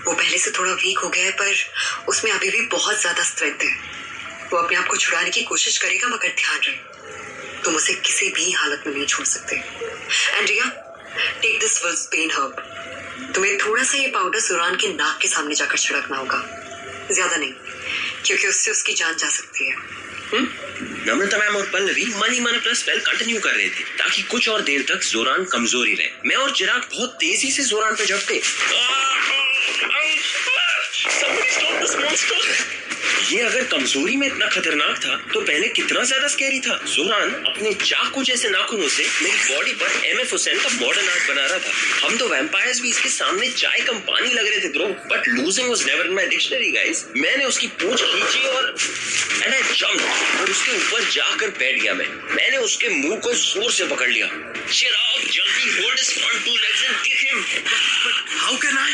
वो पहले से थोड़ा वीक हो गया है, पर उसमें अभी भी बहुत ज्यादा स्ट्रेंथ है। वो अपने आप को छुड़ाने की कोशिश करेगा, मगर ध्यान रहे, तुम उसे किसी भी हालत में नहीं छोड़ सकते। And Riya, take this wolf's pain herb. तुम्हें थोड़ा सा ये पाउडर जोरान के नाक के सामने जाकर छिड़कना होगा, ज्यादा नहीं, क्योंकि उससे उसकी जान जा सकती है। नम्रता मैम और पल्लवी मन ही मन अपना स्पेल कंटिन्यू कर रहे थे ताकि कुछ और देर तक जोरान कमजोर ही रहे। मैं और चिराग बहुत तेजी से जोरान पे झपटे। ये अगर कमजोरी में इतना खतरनाक था तो पहले कितना ज्यादा स्कैरी था। जोरान अपने चाकू जैसे नाखूनों से मेरी बॉडी पर एमएफ हुसैन का मॉडर्न आर्ट बना रहा था। हम तो वैम्पायर्स भी इसके सामने चाय कम पानी लग रहे थे bro, but losing was never in my dictionary guys. मैंने उसकी पूंछ खींची और एंड आई जंप्ड और उसके ऊपर जाकर बैठ गया। मैंने उसके मुंह को जोर से पकड़ लिया। चिराग, जल्दी hold his front 2 legs and kick him. But how can I?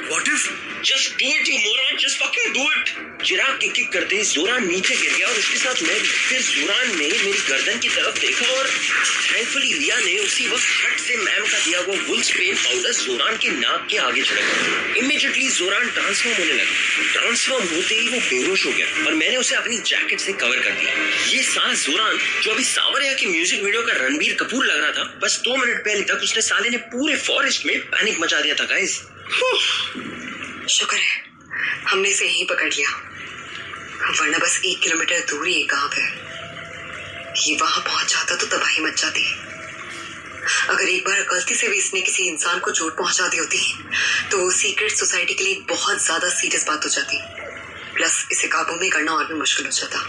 What if? Just do it, you moron. Just fucking do it. चिराग की किक करते ही जोरान नीचे गिर गया और उसके साथ मैं भी। फिर जोरान ने मेरी गर्दन की तरफ देखा और थैंकफुली रिया ने उसी वक्त हट से मैम का दिया वो वुल्फ्स पेन पाउडर जोरान के नाक के आगे छिड़का। इमीडिएटली जोरान ट्रांसफॉर्म होने लगा। ट्रांसफॉर्म होते ही वो बेहोश हो गया और मैंने उसे अपनी जैकेट से कवर कर दिया। ये साला जोरान जो अभी सावरिया की म्यूजिक वीडियो का रणबीर कपूर लग रहा था, बस 2 मिनट पहले तक उसने साले ने पूरे फॉरेस्ट में पैनिक मचा दिया था गाइस। शुक्र है हमने इसे यहीं पकड़ लिया, वरना बस 1 किलोमीटर दूर ही एक गांव है। ये वहां पहुंच जाता तो तबाही मच जाती। अगर एक बार गलती से भी इसने किसी इंसान को चोट पहुंचा दी होती तो वो सीक्रेट सोसाइटी के लिए बहुत ज्यादा सीरियस बात हो जाती। प्लस इसे काबू में करना और भी मुश्किल हो जाता।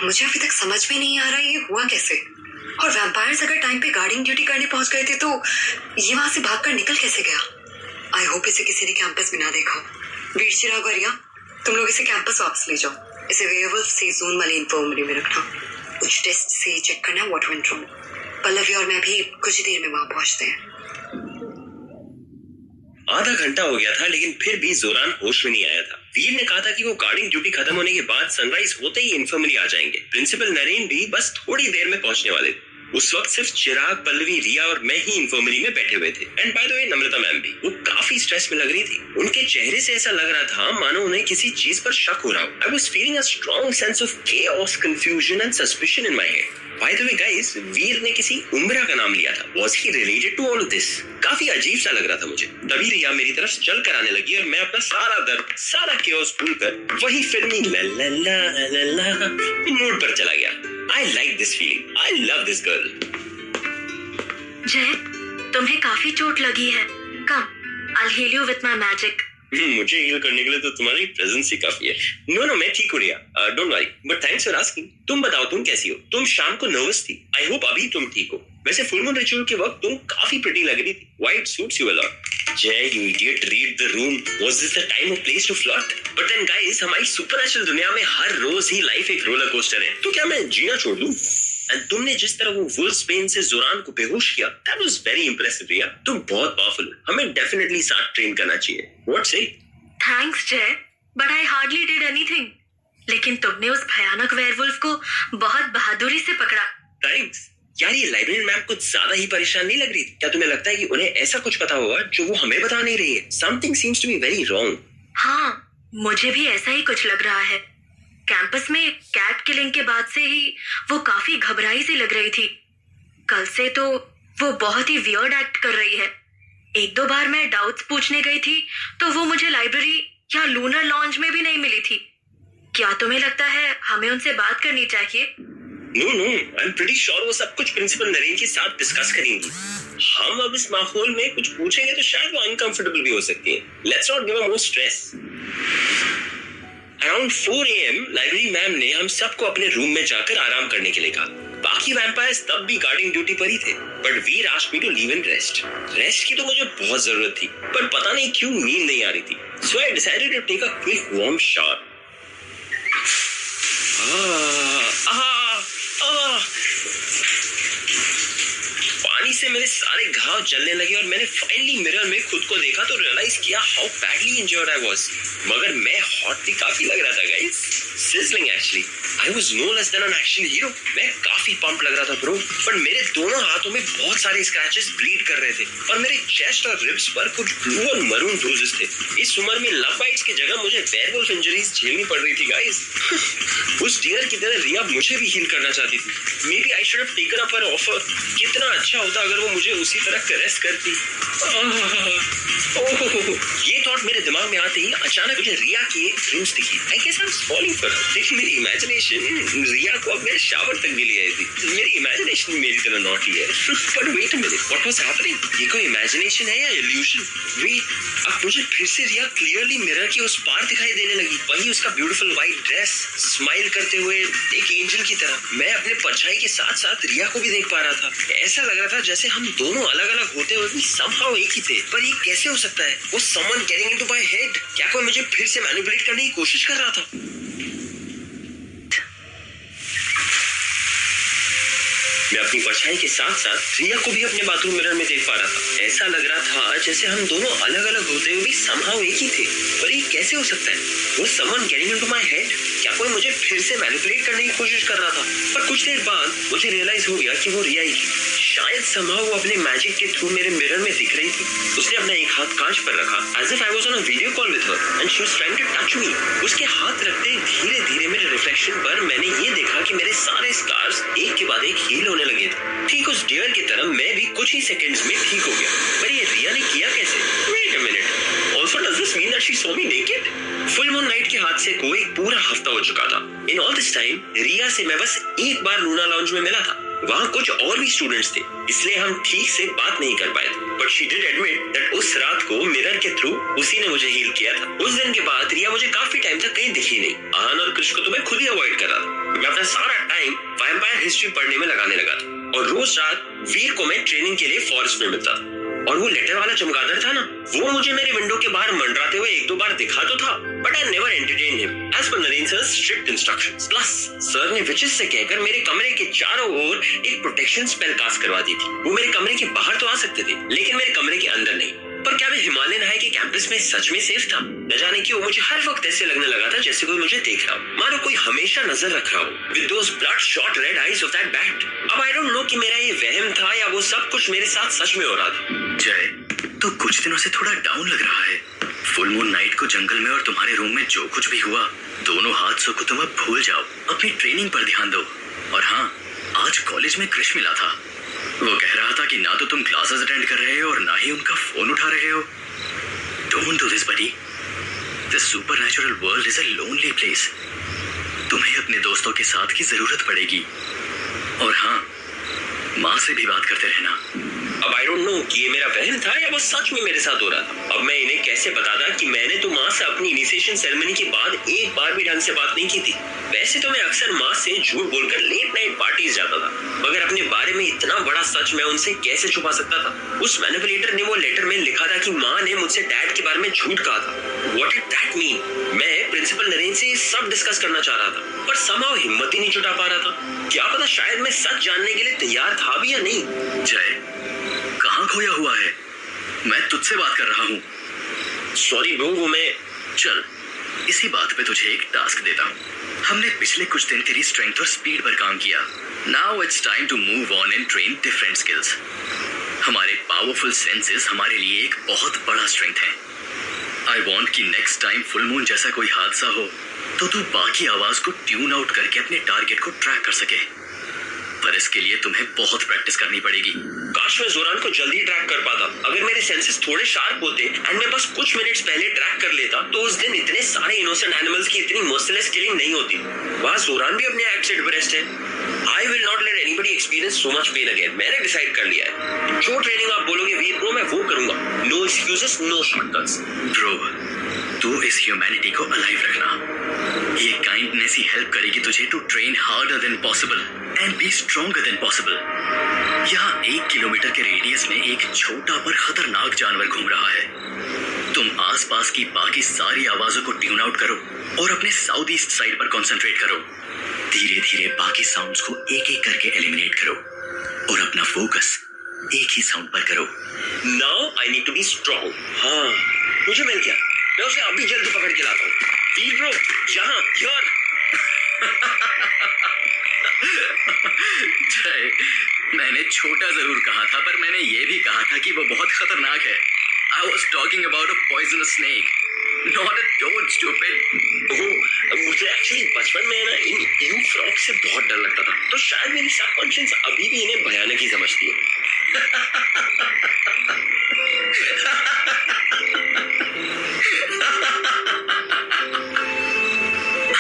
मुझे अभी तक समझ में नहीं आ रहा ये हुआ कैसे। और वैम्पायर्स अगर टाइम पे गार्डिंग ड्यूटी करने पहुंच गए थे तो ये वहां से भागकर निकल कैसे गया। आई होप इसे किसी ने कैंपस में ना देखा। वीर, चिराग और रिया, तुम लोग इसे कैंपस वापस ले जाओ। इसे वेयरवुल्फ से जोन वाली इंफर्मरी में रखना। कुछ टेस्ट से चेक करना व्हाट वेंट रॉन्ग। पल्लवी और मैं भी कुछ देर में वहां पहुंचते हैं। आधा घंटा हो गया था लेकिन फिर भी जोरान होश में नहीं आया था। वीर ने कहा था कि वो गार्डिंग ड्यूटी खत्म होने के बाद सनराइज होते ही इंफर्मरी आ जाएंगे। प्रिंसिपल नरेन भी बस थोड़ी देर में पहुंचने वाले थे। उस वक्त सिर्फ चिराग, पल्लवी, रिया और मैं ही इंफर्मरी में बैठे हुए थे। And bye the way Namrata ma'am भी। वो काफी स्ट्रेस में लग रही थी। उनके चेहरे से ऐसा लग रहा था मानो उन्हें किसी चीज पर शक हो रहा हो। आई was feeling a strong sense of chaos, confusion and suspicion in my head. By the way guys, वीर ने किसी उम्रा का नाम लिया था। Was he related to all of this? काफी अजीब सा लग रहा था मुझे। तभी रिया मेरी तरफ चल कर आने लगी और मैं अपना सारा दर्द, सारा chaos भूल कर वही फिल्मी ला ला ला ला ला मूड पर चला गया। I like this feeling. I love this girl. जय, तुम्हें काफी चोट लगी है। कम, I'll heal you with my magic. मुझे हील करने के लिए तो तुम्हारी प्रेजेंस ही काफी है। नो मैं ठीक हूँ Riya, don't worry, but thanks for asking. तुम बताओ तुम कैसी हो? तुम शाम को नर्वस थी। आई होप अभी तुम ठीक हो। वैसे फुल मून रिचुअल के वक्त तुम काफी प्रिटी लग रही थी। White suits you a lot. Jay, you idiot, read the room. Was this the time और place to flirt? But then guys, हमारी सुपरनैचुरल दुनिया में हर रोज ही लाइफ एक रोलर कोस्टर है। तो क्या मैं जीना छोड़ दूं? एंड तुमने जिस तरह वो वुल्फ्स पेन से जोरान को बेहोश किया, दैट वाज वेरी इंप्रेसिव रिया। तुम बहुत पावरफुल हो। हमें डेफिनेटली साथ ट्रेन करना चाहिए। व्हाट से? थैंक्स जय, but I hardly did anything. लेकिन तुमने उस भयानक वेयरवुल्फ को बहुत बहादुरी से पकड़ा। थैंक्स यार। ये लाइब्रेरियन मैम कुछ ज्यादा ही परेशान नहीं लग रही थी? क्या तुम्हें लगता है कि उन्हें ऐसा कुछ पता होगा जो वो हमें बता नहीं रही है? Something seems to be very wrong. हाँ, मुझे भी ऐसा ही कुछ लग रहा है। कैंपस में कैट किलिंग के बाद से ही वो काफी घबराई सी लग रही थी। कल से तो वो बहुत ही वियर्ड एक्ट कर रही है। एक दो बार मैं डाउट्स पूछने गई थी तो वो मुझे लाइब्रेरी या लूनर लॉन्ज में भी नहीं मिली थी। क्या तुम्हें लगता है हमें उनसे बात करनी चाहिए? No no, I am pretty sure वो सब कुछ प्रिंसिपल नरेन के साथ डिस्कस करेंगी। हम अब इस माहौल में कुछ पूछेंगे तो शायद वो अनकंफर्टेबल भी हो सकती है। Let's not give her more stress. Around 4 AM library ma'am ने हम सबको अपने रूम में जाकर आराम करने के लिए कहा। बाकी वैम्पायर्स तब भी गार्डिंग ड्यूटी पर ही थे, but Veer asked me to leave and rest. Rest की तो मुझे बहुत जरूरत थी, पर पता नहीं क्यों नींद नहीं आ रही थी। So I decided to take a quick warm shower. पानी से मेरे सारे घाव जलने लगे और मैंने फाइनली मिरर में खुद को देखा तो रियलाइज किया how badly injured I was. मगर मैं हॉट भी काफी लग रहा था guys, sizzling actually. I was no less than an action hero. मैं काफी पंप लग रहा था ब्रो, पर मेरे दोनों हाथों में बहुत सारे स्क्रैचेस ब्लीड कर रहे थे और मेरे चेस्ट और रिब्स पर कुछ ब्लू और मरून ब्रूजेस थे। इस उम्र में लव बाइट्स की जगह मुझे वेयरवुल्फ इंजरीज झेलनी पड़ रही थी गाइस। उस डियर की तरह रिया मुझे भी हील करना चाहती थी। Maybe I should have taken up her offer. कितना अच्छा होता अगर वो मुझे उसी तरह कैरेस करती। ये थॉट मेरे दिमाग में आते ही अचानक मुझे रिया की एक ड्रीम्स दिखी। I guess I am falling for her. देखिए मेरी इमेजिनेशन रिया को अब मेरे शावर तक भी ले आई थी। मेरी इमेजिनेशन मेरी तरह नॉटी है। But wait a minute, what was happening? ये कोई इमेजिनेशन है या इल्यूजन? वेट, अब मुझे फिर से रिया क्लियरली मिरर के उस पार दिखाई देने लगी। वही उसका ब्यूटीफुल व्हाइट ड्रेस, स्माइल करते हुए एक एंजल की तरह। मैं अपने परछाई के साथ साथ रिया को भी देख पा रहा था। ऐसा लग रहा था जैसे हम दोनों अलग अलग होते हुए भी समहाउ एक ही थे। पर ये कैसे हो सकता है? वो someone getting into my head. क्या कोई मुझे फिर से मैनिपुलेट करने की कोशिश कर रहा था? मैं अपनी परछाई के साथ साथ रिया को भी अपने बाथरूम मिरर में देख पा रहा था। ऐसा लग रहा था जैसे हम दोनों अलग अलग होते हुए भी समहाउ एक ही थे। पर ये कैसे हो सकता है? वो someone getting into my head. क्या कोई मुझे फिर से मैनिपुलेट करने की कोशिश कर रहा था? पर कुछ देर बाद मुझे रियलाइज हो गया कि वो रिया ही थी। शायद समहाउ वो अपने मैजिक के थ्रू मेरे मिरर में दिख रही थी। उसने अपना एक हाथ कांच पर रखा, as if I was on a video call with her and she was trying to touch me. उसके हाथ रखते धीरे धीरे मेरे रिफ्लेक्शन पर मैंने ये देखा कि मेरे सारे स्कार्स एक के बाद एक हील होने लगे थे। ठीक उस डियर की तरह मैं भी कुछ ही सेकंड्स में ठीक हो गया। पर ये रिया ने किया कैसे? Wait a minute. Also, does this mean that she saw me naked? Full moon night के हादसे को एक पूरा हफ्ता हो चुका था। इन ऑल दिस टाइम रिया से मैं बस एक बार लूना लाउंज में मिला था। वहाँ कुछ और भी स्टूडेंट्स थे, इसलिए हम ठीक से बात नहीं कर पाए थे। But she did admit that उस रात को मिरर के थ्रू उसी ने मुझे हील किया था। उस दिन के बाद रिया मुझे काफी टाइम तक कहीं दिखी नहीं। आन और कृष को तो मैं खुद ही अवॉइड कर रहा था। मैं अपना सारा टाइम वैम्पायर हिस्ट्री पढ़ने में लगाने लगा था और रोज रात वीर को मैं ट्रेनिंग के लिए फॉरेस्ट में मिलता था। और वो लेटर वाला चमगादड़ था ना, वो मुझे मेरे विंडो के बाहर मंडराते हुए एक दो बार दिखा तो था, but I never entertain him as per Naren sir strict instructions. Plus sir ने विचेस से कहकर मेरे कमरे के चारों ओर एक प्रोटेक्शन स्पेल कास्ट करवा दी थी। वो मेरे कमरे के बाहर तो आ सकते थे, लेकिन मेरे कमरे के अंदर नहीं। पर क्या मैं हिमालयन हाई के कैंपस में सच में सेफ था? न जाने क्यों मुझे हर वक्त ऐसे लगने लगा था जैसे कोई मुझे देख रहा हो, मानो कोई हमेशा नजर रख रहा हो with those blood shot red eyes of that bat. अब आई डोंट नो कि मेरा ये वहम था या वो सब कुछ मेरे साथ सच में हो रहा था। जय, तो कुछ दिनों से थोड़ा डाउन लग रहा है। फुल मून नाइट को जंगल में और तुम्हारे रूम में जो कुछ भी हुआ, दोनों हादसों को तुम अब भूल जाओ। अपनी ट्रेनिंग पर ध्यान दो। और हाँ, आज कॉलेज में क्रिश मिला था। वो कह रहा था कि ना तो तुम क्लासेस अटेंड कर रहे हो और ना ही उनका फोन उठा रहे हो। Don't do this, buddy. The supernatural world is a lonely place. तुम्हें अपने दोस्तों के साथ की जरूरत पड़ेगी। और हाँ, माँ से भी बात करते रहना। अब आई डोंट नो कि ये मेरा वहम था या वो सच में मेरे साथ हो रहा था। अब मैं इन्हें कैसे बताता कि मैंने तो माँ से अपनी इनिशिएशन सेरेमनी के बाद एक बार भी ढंग से बात नहीं की थी। वैसे तो मैं अक्सर माँ से झूठ बोलकर लेट नाइट पार्टीज जाता था, मगर अपने बारे में इतना बड़ा सच मैं उनसे कैसे छुपा सकता था? उस मैनिपुलेटर ने वो लेटर में लिखा था कि माँ ने मुझसे डैड के बारे में झूठ कहा था। What did that mean? मैं प्रिंसिपल नरेन से सब डिस्कस करना चाह रहा था, पर समहाउ हिम्मत ही नहीं जुटा पा रहा था। क्या पता शायद मैं सच जानने के लिए तैयार था भी या नहीं। जय, कहाँ खोया हुआ है? मैं तुझसे बात कर रहा हूँ। सॉरी ब्रो, वो मैं चल, इसी बात पे तुझे एक टास्क देता हूँ। हमने पिछले कुछ दिन तेरी स्ट्रेंथ और स्पीड पर काम किया। Now it's time to move on and train different skills. हमारे पावरफुल सेंसेस हमारे लिए एक बहुत बड़ा स्ट्रेंथ है। आई वांट कि नेक्स्ट टाइम फुल मून जैसा कोई हादसा हो तो तू बाकी आवाज को ट्यून आउट करके अपने टारगेट को ट्रैक कर सके। पर इसके लिए तुम्हें बहुत प्रैक्टिस करनी पड़ेगी। काश मैं जोरान को जल्दी ट्रैक कर पाता। अगर मेरे सेंसेस थोड़े शार्प होते एंड मैं बस कुछ मिनट्स पहले ट्रैक कर लेता तो उस दिन इतने सारे इनोसेंट एनिमल्स की इतनी मर्सिलेस किलिंग नहीं होती। वहाँ जोरान भी अपने एक्ट से डिप्रेस्ड है। I will not let anybody experience so much pain again. मैंने डिसाइड कर लिया है, जो ट्रेनिंग आप बोलोगे वीर ब्रो मैं वो करूंगा। No excuses, no shortcuts. Bro, तू इस ह्यूमैनिटी को अलाइव रखना। ये काइंडनेस ही हेल्प करेगी तुझे to train harder than possible and be stronger than possible. यहाँ 1 किलोमीटर के रेडियस में एक छोटा पर खतरनाक जानवर घूम रहा है। तुम आसपास की बाकी सारी आवाजों को ट्यून आउट करो और अपने साउथ ईस्ट साइड पर कंसंट्रेट करो। धीरे धीरे बाकी साउंड्स को एक एक करके एलिमिनेट करो और अपना फोकस एक ही साउंड पर करो। Now I need to be strong. हाँ, मुझे मिल गया। मैं उसे अभी जल्दी पकड़ के लाता हूँ। वीर ब्रो, यहाँ, हियर। जय, मैंने छोटा जरूर कहा था, पर मैंने ये भी कहा था कि वो बहुत खतरनाक है। I was talking about a poisonous snake, not a toad, stupid. मुझे एक्चुअली बचपन में ना इन यूं फ्रॉग से बहुत डर लगता था, तो शायद मेरी सबकॉन्शियस अभी भी इन्हें भयानक ही समझती है।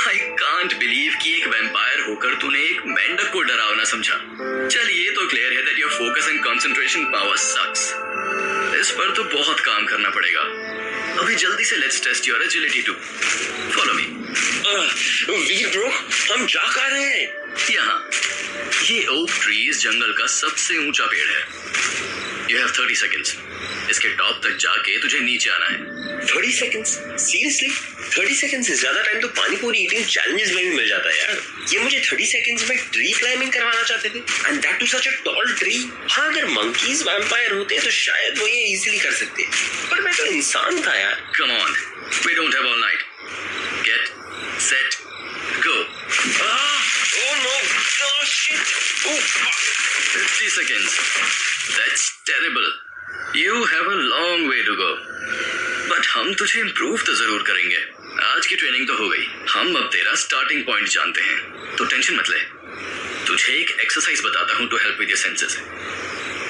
I can't believe कि एक वैम्पायर होकर तूने एक मेंढक को डरावना समझा। चल, ये तो क्लियर है that your focus and concentration power sucks. इस पर तो बहुत काम करना पड़ेगा। अभी जल्दी से let's test your agility too. Follow me. Veer bro, हम जा कहाँ रहे हैं? यहाँ, ये ओक ट्री इस जंगल का सबसे ऊंचा पेड़ है। You have 30 seconds. इसके टॉप तक जाके तुझे नीचे आना है। 30 seconds? Seriously? 30 seconds से ज्यादा टाइम तो पानी पूरी ईटिंग चैलेंजेस में भी मिल जाता है यार। ये मुझे 30 seconds में ट्री क्लाइंबिंग करवाना चाहते थे, and that too such a tall tree. हाँ, अगर मंकीज वैम्पायर होते तो शायद वो ये इजीली कर सकते, पर मैं तो इंसान था यार। Come on, we don't have all night. Get set, go. Oh no! Oh shit! Oh. 50 seconds. That's terrible. You have a long way to go. But हम तुझे इम्प्रूव तो जरूर करेंगे। आज की ट्रेनिंग तो हो गई, हम अब तेरा स्टार्टिंग पॉइंट जानते हैं, तो टेंशन मत ले। तुझे एक एक्सरसाइज बताता हूँ to help with your senses.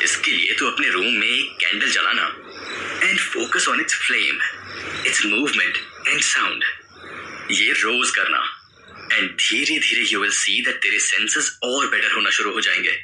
इसके लिए तू अपने रूम में एक कैंडल जलाना and focus on its flame, its movement and sound. ये रोज करना एंड धीरे धीरे यू विल सी दैट तेरे सेंसेस और बेटर होना शुरू हो जाएंगे।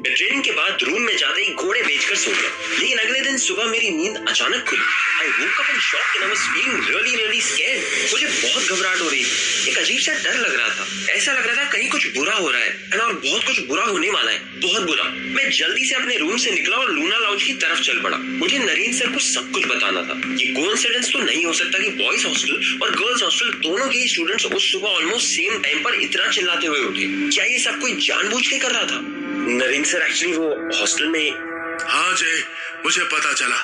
मैं ट्रेनिंग के बाद रूम में जाते ही घोड़े बेचकर सो गया, लेकिन अगले दिन सुबह मेरी नींद अचानक खुली। I woke up in shock and I was feeling really scared. मुझे बहुत घबराहट हो रही थी, एक अजीब सा डर लग रहा था। ऐसा लग रहा था कहीं कुछ बुरा हो रहा है, एंड और बहुत कुछ बुरा होने वाला है, बहुत बुरा। मैं जल्दी से अपने रूम से निकला और लूना लाउंज की तरफ चल पड़ा। मुझे नरीन सर को सब कुछ बताना था। ये कोइंसिडेंस तो नहीं हो सकता कि बॉयज हॉस्टल और गर्ल्स हॉस्टल दोनों के स्टूडेंट्स उस सुबह ऑलमोस्ट सेम टाइम पर इतना चिल्लाते हुए उठे। क्या ये सब कोई जानबूझ के कर रहा था? नरीन सर, एक्चुअली वो हॉस्टल में। हाँ जय, मुझे पता चला।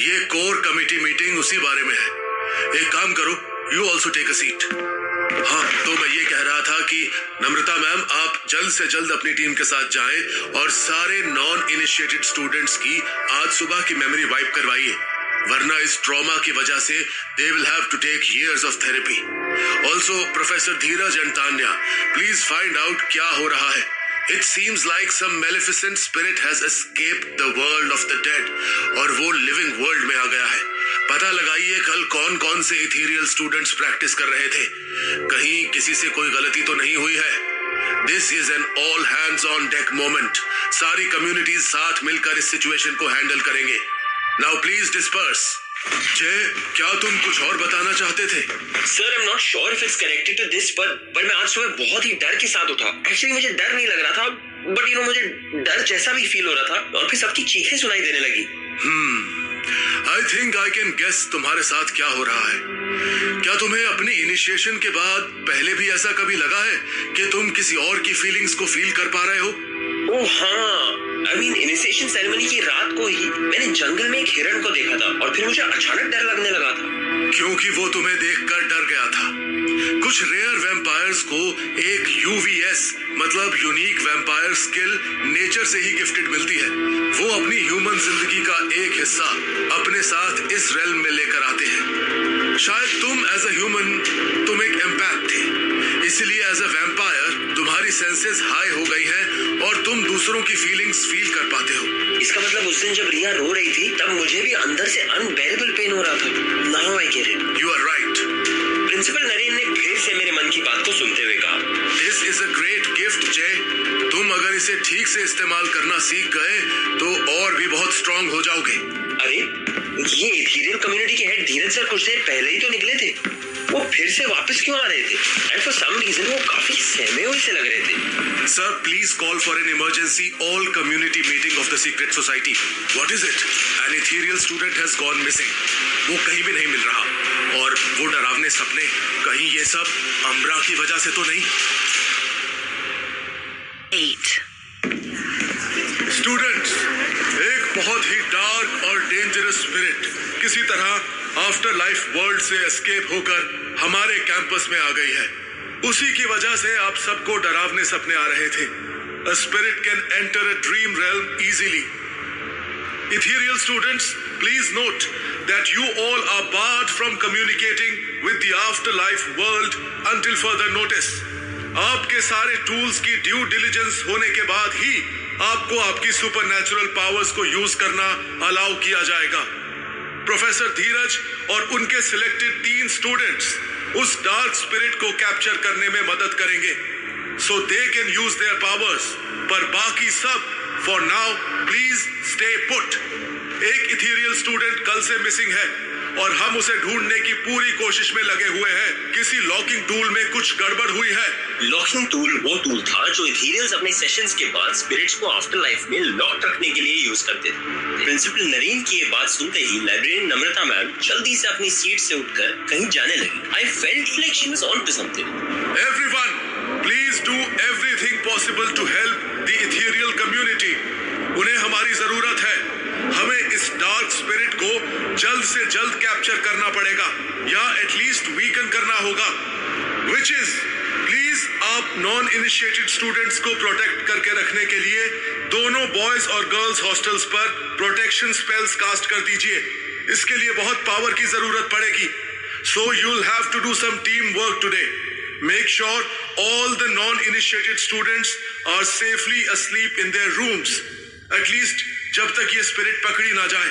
ये कोर कमेटी मीटिंग उसी बारे में है। एक काम करो, you also take a seat. हाँ, तो मैं ये कह रहा था कि नम्रता मैम, आप जल्द से जल्द अपनी टीम के साथ जाएं और सारे नॉन इनिशिएटेड स्टूडेंट्स की आज सुबह की मेमोरी वाइप करवाइए, वरना इस ट्रॉमा की वजह से they will have to take years of therapy. Also, professor Dheeraj and Tanya, please find out क्या हो रहा है। It seems like some maleficent spirit has escaped the world of the dead और वो living world में आ गया है। पता लगाइए कल कौन कौन से ethereal students प्रैक्टिस कर रहे थे। कहीं किसी से कोई गलती तो नहीं हुई है। This is an all hands on deck moment. सारी कम्युनिटीज साथ मिलकर इस सिचुएशन को हैंडल करेंगे। Now please disperse. जय, क्या तुम कुछ और बताना चाहते थे? Sir, I am not sure if it's connected to this, पर मैं आज सुबह बहुत ही डर के साथ उठा। एक्चुअली मुझे डर नहीं लग रहा था, बट मुझे डर जैसा भी फील हो रहा था, और फिर सबकी चीखें सुनाई देने लगी। I think I can guess तुम्हारे साथ क्या हो रहा है। क्या तुम्हें अपनी इनिशिएशन के बाद पहले भी ऐसा कभी लगा है कि तुम किसी और की फीलिंग्स को फील कर पा रहे हो? ओह हाँ, आई मीन इनिशिएशन सेरेमनी की रात को ही मैंने जंगल में एक हिरण को देखा था, और फिर मुझे अचानक डर लगने लगा था। क्योंकि वो तुम्हें देखकर डर गया था। कुछ रेयर वैम्पायर्स को एक UVS मतलब यूनिक वैम्पायर स्किल नेचर से ही गिफ्टेड मिलती है। वो अपनी ह्यूमन जिंदगी का एक हिस्सा अपने साथ इस रेल्म में लेकर आते हैं। शायद तुम एज अ ह्यूमन तुम एक एम्पैथ थे, इसलिए एज अ वैम्पायर तुम्हारी तुम्हारी सेंसेस हाई हो गई हैं और तुम दूसरों की फीलिंग्स फील कर पाते हो। इसका मतलब उस दिन जब रिया रो रही थी तब मुझे भी अंदर से अनबेरेबल पेन हो रहा था। Now I get it. You are right. Principal Naren ने फिर से मेरे मन की बात को सुनते हुए कहा, this is a great gift जय। तुम अगर इसे ठीक से इस्तेमाल करना सीख गए तो और भी बहुत स्ट्रांग हो जाओगे। अरे ये इथीरियल कम्युनिटी के हेड धीरज सर कुछ देर पहले ही तो निकले थे, वो फिर से वापस क्यों आ रहे थे? एंड फॉर सम रीजन वो काफी सहमे हुए से लग रहे थे। Sir please call for an emergency all community meeting of the secret society. What is it? An ethereal student has gone missing. वो कहीं भी नहीं मिल रहा और वो डरावने सपने, कहीं ये सब अम्बरा की वजह से तो नहीं? 8. स्टूडेंट्स, एक बहुत ही डार्क और डेंजरस स्पिरिट किसी तरह आफ्टर लाइफ वर्ल्ड से एस्केप होकर हमारे कैंपस में आ गई है। उसी की वजह से आप सबको डरावने सपने आ रहे थे। A spirit can enter a dream realm easily. Ethereal students, please note that you all are barred from communicating with the afterlife world until further notice. आपके सारे टूल्स की ड्यू डिलिजेंस होने के बाद ही आपको आपकी सुपरनैचुरल पावर्स को use करना अलाउ किया जाएगा। प्रोफेसर धीरज और उनके सिलेक्टेड 3 स्टूडेंट्स उस डार्क स्पिरिट को कैप्चर करने में मदद करेंगे, so they can use their powers. पर बाकी सब for now please stay put. एक इथीरियल स्टूडेंट कल से मिसिंग है और हम उसे ढूंढने की पूरी कोशिश में लगे हुए हैं। किसी लॉकिंग टूल में कुछ गड़बड़ हुई है। लॉकिंग टूल वो टूल था जो इथीरियल्स अपने सेशंस के बाद स्पिरिट्स को आफ्टर लाइफ में लॉक रखने के लिए यूज करते थे। प्रिंसिपल नरेन की ये बात सुनते ही लाइब्रेरियन नम्रता मैम जल्दी से अपनी सीट से उठकर कहीं जाने लगी। I felt like she was on to something. Everyone, please do everything possible to help the ethereal community. उन्हें हमारी जरूरत है। हमें इस डार्क स्पिरिट को जल्द से जल्द कैप्चर करना पड़ेगा या एटलीस्ट वीकन करना होगा। विचेस, प्लीज आप नॉन इनिशिएटेड स्टूडेंट्स को प्रोटेक्ट करके रखने के लिए दोनों बॉयज और गर्ल्स हॉस्टल्स पर प्रोटेक्शन स्पेल्स कास्ट कर दीजिए। इसके लिए बहुत पावर की जरूरत पड़ेगी, so you will have to do some team work today. Make sure all the non-initiated students are safely asleep in their rooms. At least जब तक ये स्पिरिट पकड़ी ना जाए।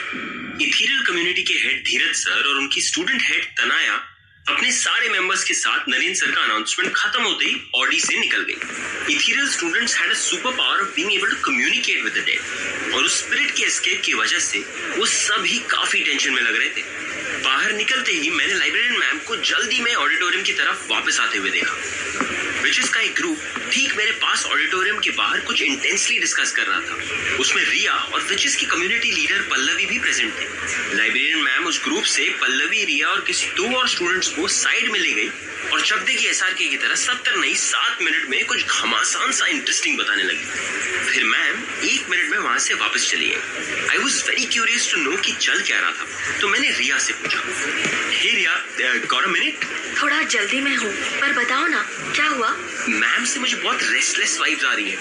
इथीरियल कम्युनिटी के हेड धीरज सर और उनकी स्टूडेंट हेड तनाया अपने सारे मेंबर्स के साथ नरेन सर का अनाउंसमेंट खत्म होते ही ऑडी से निकल गई। Ethereal students had a super power of being able to communicate with the dead और उस स्पिरिट के एस्केप की वजह से वो सभी काफी टेंशन में लग रहे थे। बाहर निकलते ही मैंने लाइब्रेरियन मैम को जल्दी में ऑडिटोरियम की तरफ वापस आते हुए देखा। विचेस का एक ग्रुप ठीक मेरे पास ऑडिटोरियम के बाहर कुछ इंटेंसली डिस्कस कर रहा था। उसमें रिया और विचेस की कम्युनिटी लीडर पल्लवी भी प्रेजेंट थे। लाइब्रेरियन मैम उस ग्रुप से पल्लवी, रिया और किसी 2 और स्टूडेंट्स को साइड में ले गई और चकदे की एसआरके की तरह 70 नहीं 7 मिनट में कुछ घमासान सा इंटरेस्टिंग बताने लगी। फिर मैम 1 मिनट में वहां से वापस चली गई। I was very curious to know कि चल क्या रहा था, तो मैंने रिया से पूछा, हे रिया, गॉट अ मिनट? थोड़ा जल्दी में हूँ, पर बताओ ना क्या हुआ? मैम से मुझे बहुत रेस्टलेस वाइब्स आ रही है।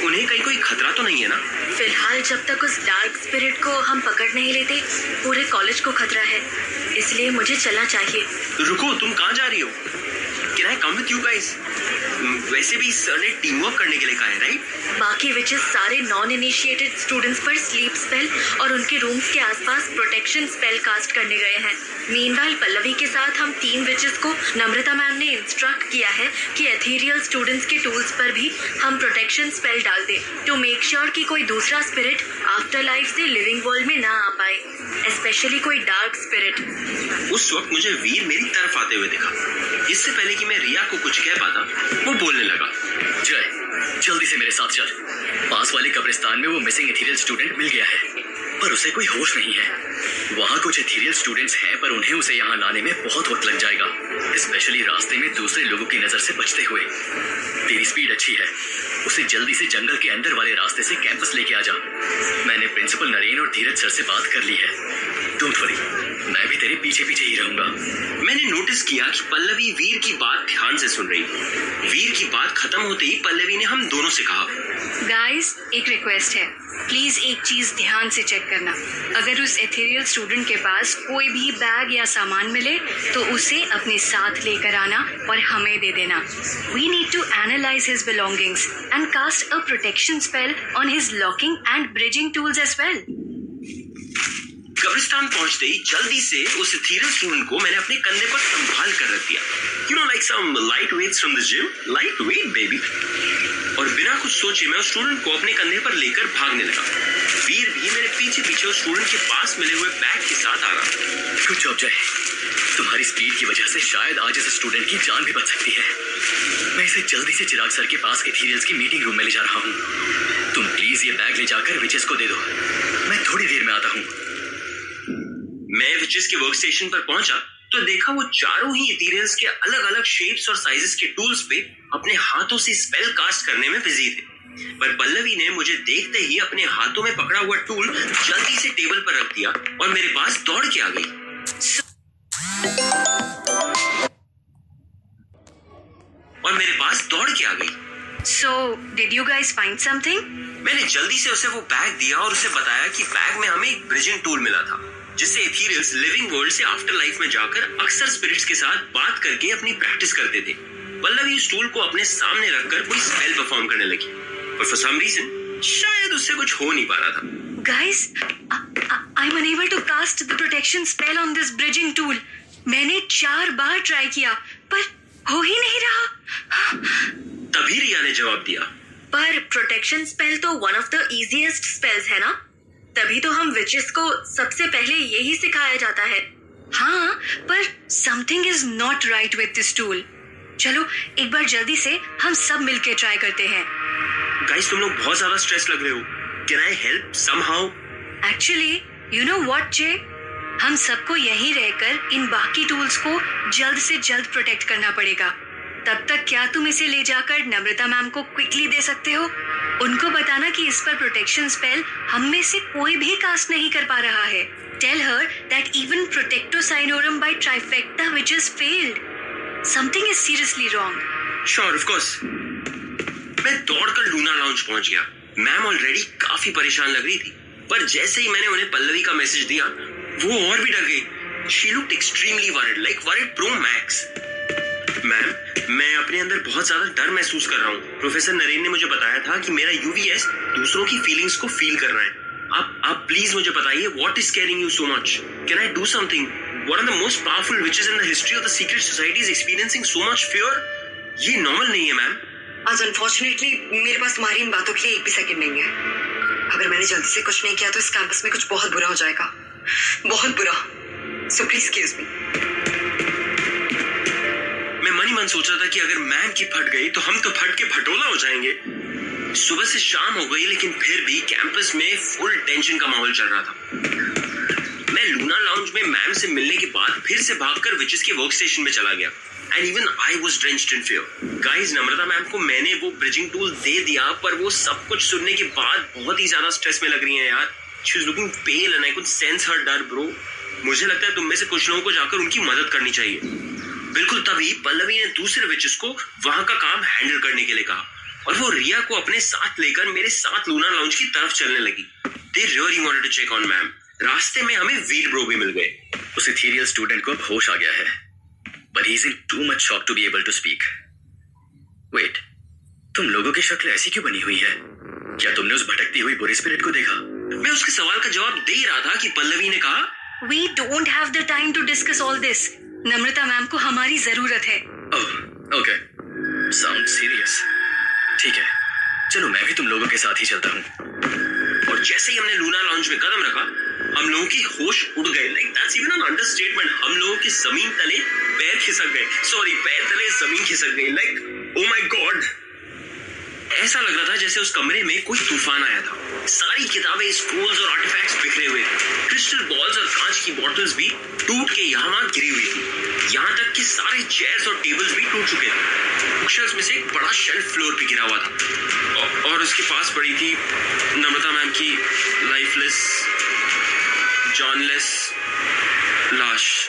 उन्हें कहीं कोई खतरा तो नहीं है ना? फिलहाल जब तक उस डार्क स्पिरिट को हम पकड़ नहीं लेते पूरे कॉलेज को खतरा है, इसलिए मुझे चलना चाहिए। रुको, तुम कहाँ जा रही हो? Can I come with you guys? वैसे भी सर ने टीम वर्क करने के लिए कहा है, राइट? बाकी विचेस सारे नॉन इनिशिएटेड स्टूडेंट्स पर स्लीप स्पेल और उनके रूम्स के आसपास प्रोटेक्शन स्पेल कास्ट करने गए हैं। मीनवाइल पल्लवी के साथ हम 3 विचेस को नम्रता मैम ने इंस्ट्रक्ट किया है कि एथीरियल स्टूडेंट्स के टूल्स पर भी हम प्रोटेक्शन स्पेल डाल दें टू मेक श्योर कि कोई दूसरा स्पिरिट आफ्टर लाइफ से लिविंग वर्ल्ड में ना आ पाए, स्पेशली कोई डार्क स्पिरिट। उस वक्त मुझे वीर मेरी तरफ आते हुए दिखा। इससे पहले कि मैं रिया को कुछ कह पाता, वो बोलने लगा, जय, जल्दी से मेरे साथ चल। पास वाले कब्रिस्तान में वो मिसिंग एथीरियल स्टूडेंट मिल गया है, पर उसे कोई होश नहीं है। वहाँ कुछ एथीरियल स्टूडेंट्स हैं, पर उन्हें उसे यहाँ लाने में बहुत वक्त लग जाएगा, स्पेशली रास्ते में दूसरे लोगों की नजर से बचते हुए। तेरी स्पीड अच्छी है, उसे जल्दी से जंगल के अंदर वाले रास्ते से कैंपस लेके आ जा। मैंने प्रिंसिपल नरेन और धीरज सर से बात कर ली है। डोंट वरी, मैं भी तेरे पीछे पीछे ही रहूंगा। मैंने नोटिस किया कि पल्लवी वीर की बात ध्यान से सुन रही थी। वीर की बात खत्म होते ही पल्लवी ने हम दोनों से कहा, गाइस, एक रिक्वेस्ट है, प्लीज एक चीज ध्यान से चेक करना। अगर उस एथेरियल स्टूडेंट के पास कोई भी बैग या सामान मिले तो उसे अपने साथ लेकर आना और हमें दे देना। We need to analyse his belongings and cast a protection spell on his locking and bridging tools as well. कब्रिस्तान पहुंचते ही जल्दी से उस एथेरियल स्टूडेंट को मैंने अपने कंधे पर संभाल कर रख दिया। You know, like some light weights from the gym, light weight baby. और बिना कुछ सोचे मैं उस स्टूडेंट को अपने कंधे पर लेकर भागने लगा। वीर भी मेरे पीछे पीछे उस स्टूडेंट के पास मिले हुए बैग के साथ आ रहा। गुड जॉब जय, तुम्हारी स्पीड की वजह से शायद आज इस स्टूडेंट की जान भी बच सकती है। मैं इसे जल्दी से चिराग सर के पास एथेरियल्स की मीटिंग रूम में ले जा रहा हूँ। तुम प्लीज ये बैग ले जाकर विचेस को दे दो, मैं थोड़ी देर में आता हूँ। मैं विचेस के वर्क स्टेशन पर पहुंचा तो देखा वो चारों ही एथेरियल्स के अलग अलग शेप्स और साइजेस के टूल्स पे अपने हाथों से स्पेल कास्ट करने में बिजी थे। पर पल्लवी ने मुझे देखते ही अपने हाथों में पकड़ा हुआ टूल जल्दी से टेबल पर रख दिया और मेरे पास दौड़ के आ गई। So, did you guys find something? मैंने जल्दी से उसे वो बैग दिया और उसे बताया कि बैग में हमें एक ब्रिजिंग टूल मिला था, जिससे एथेरियल्स लिविंग वर्ल्ड से आफ्टर लाइफ में जाकर अक्सर स्पिरिट्स के साथ बात करके अपनी प्रैक्टिस करते थे। पल्लवी इस टूल को अपने सामने रखकर कोई स्पेल परफॉर्म करने लगी, पर फॉर सम रीजन शायद उससे कुछ हो नहीं पा रहा था। Guys, I'm unable to cast the protection spell on this bridging tool. मैंने 4 बार ट्राई किया पर हो ही नहीं रहा। तभी रिया ने जवाब दिया, पर प्रोटेक्शन स्पेल तो one of the easiest spells है ना, तभी तो हम विचेस को सबसे पहले यही सिखाया जाता है। हाँ, पर something is not right with this tool. चलो एक बार जल्दी से हम सब मिलके ट्राई करते हैं। गाइस, तुम लोग बहुत ज्यादा स्ट्रेस लग रहे हो। Can I help somehow? Actually you know what J, हम सबको यहीं रहकर इन बाकी टूल्स को जल्द से जल्द प्रोटेक्ट करना पड़ेगा। तब तक क्या तुम इसे ले जाकर नम्रता मैम को क्विकली दे सकते हो? उनको बताना कि इस पर प्रोटेक्शन स्पेल हम में से कोई भी कास्ट नहीं कर पा रहा है। Tell her that even protecto signorum by trifecta which is failed. Something is seriously wrong. Sure, of course. मैं दौड़कर लूना लाउंज पहुंच गया। मैम ऑलरेडी काफी परेशान लग रही थी, पर जैसे ही मैंने उन्हें पल्लवी का मैसेज दिया वो और भी डर गई। She looked extremely worried, like worried pro max. Ma'am, मैं अपने अंदर बहुत ज्यादा डर महसूस कर रहा हूँ। प्रोफेसर नरेन ने मुझे बताया था कि मेरा यूवीएस दूसरों की फीलिंग्स को फील कर रहा है। आप प्लीज मुझे बताइए, what is scaring you so much? Can I do something? One of the most powerful witches in the history of the secret society is experiencing so much fear. ये normal नहीं है ma'am. आज unfortunately मेरे पास तुम्हारी इन बातों के लिए एक भी सेकंड नहीं है। अगर मैंने जल्दी से कुछ नहीं किया तो इस कैंपस में कुछ बहुत बुरा हो जाएगा, बहुत बुरा। So please excuse me. मैं मन ही मन सोच रहा था कि अगर मैम की फट गई तो हम तो फट के फटोला हो जाएंगे। सुबह से शाम हो गई, लेकिन फिर भी कैंपस में फुल टेंशन का माहौल चल रहा था। मैं लूना लाउंज में मैम से मिलने के बाद फिर से भागकर विचेस के वर्क स्टेशन में चला गया। And even I was drenched in fear. Guys, Namrata ma'am को मैंने वो ब्रिजिंग टूल दे दिया, पर वो सब कुछ सुनने के बाद बहुत ही ज्यादा स्ट्रेस में लग रही है यार। She is looking pale and I could sense her डर ब्रो। मुझे लगता है तुम में से कुछ लोगों को जाकर उनकी मदद करनी चाहिए। बिल्कुल तभी पल्लवी ने दूसरे विचेस को वहां का काम हैंडल करने के लिए कहा और वो रिया को अपने साथ लेकर मेरे साथ लूना लाउंज की तरफ चलने लगी। They really wanted to check on ma'am. रास्ते में हमें वीर ब्रो भी मिल गए। उस एथेरियल स्टूडेंट को अब होश आ गया है, but he is in too much shock to be able to speak. Wait, तुम लोगों की शक्ल ऐसी क्यों बनी हुई है? क्या तुमने उस भटकती हुई बुरी स्पिरिट को देखा? मैं उसके सवाल का जवाब दे ही रहा था कि पल्लवी ने कहा, We don't have the time to discuss all this. Namrata ma'am को हमारी जरूरत है। Oh, okay. Sounds serious. ठीक है, चलो मैं भी तुम लोगों के साथ ही चलता हूँ। और जैसे ही हमने लूना लाउंज में कदम रखा, हम लोगों की होश उड़ गए। Like that's even an understatement. हम लोगों की जमीन तले पैर खिसक गए। सॉरी, पैर तले जमीन खिसक गई। Like oh my God. ऐसा लग रहा था जैसे उस कमरे में कोई तूफान आया था। सारी किताबें, स्क्रोल्स और आर्टिफैक्ट्स बिखरे हुए थे। क्रिस्टल बॉल्स और कांच की बॉटल्स भी टूट के यहाँ वहां गिरी हुई थी। यहाँ तक कि सारे चेयर्स और टेबल्स भी टूट चुके थे। बुकशेल्फ्स में से एक बड़ा शेल्फ फ्लोर पे गिरा हुआ था और उसके पास पड़ी थी नम्रता मैम की लाइफलेस जॉनलेस लाश।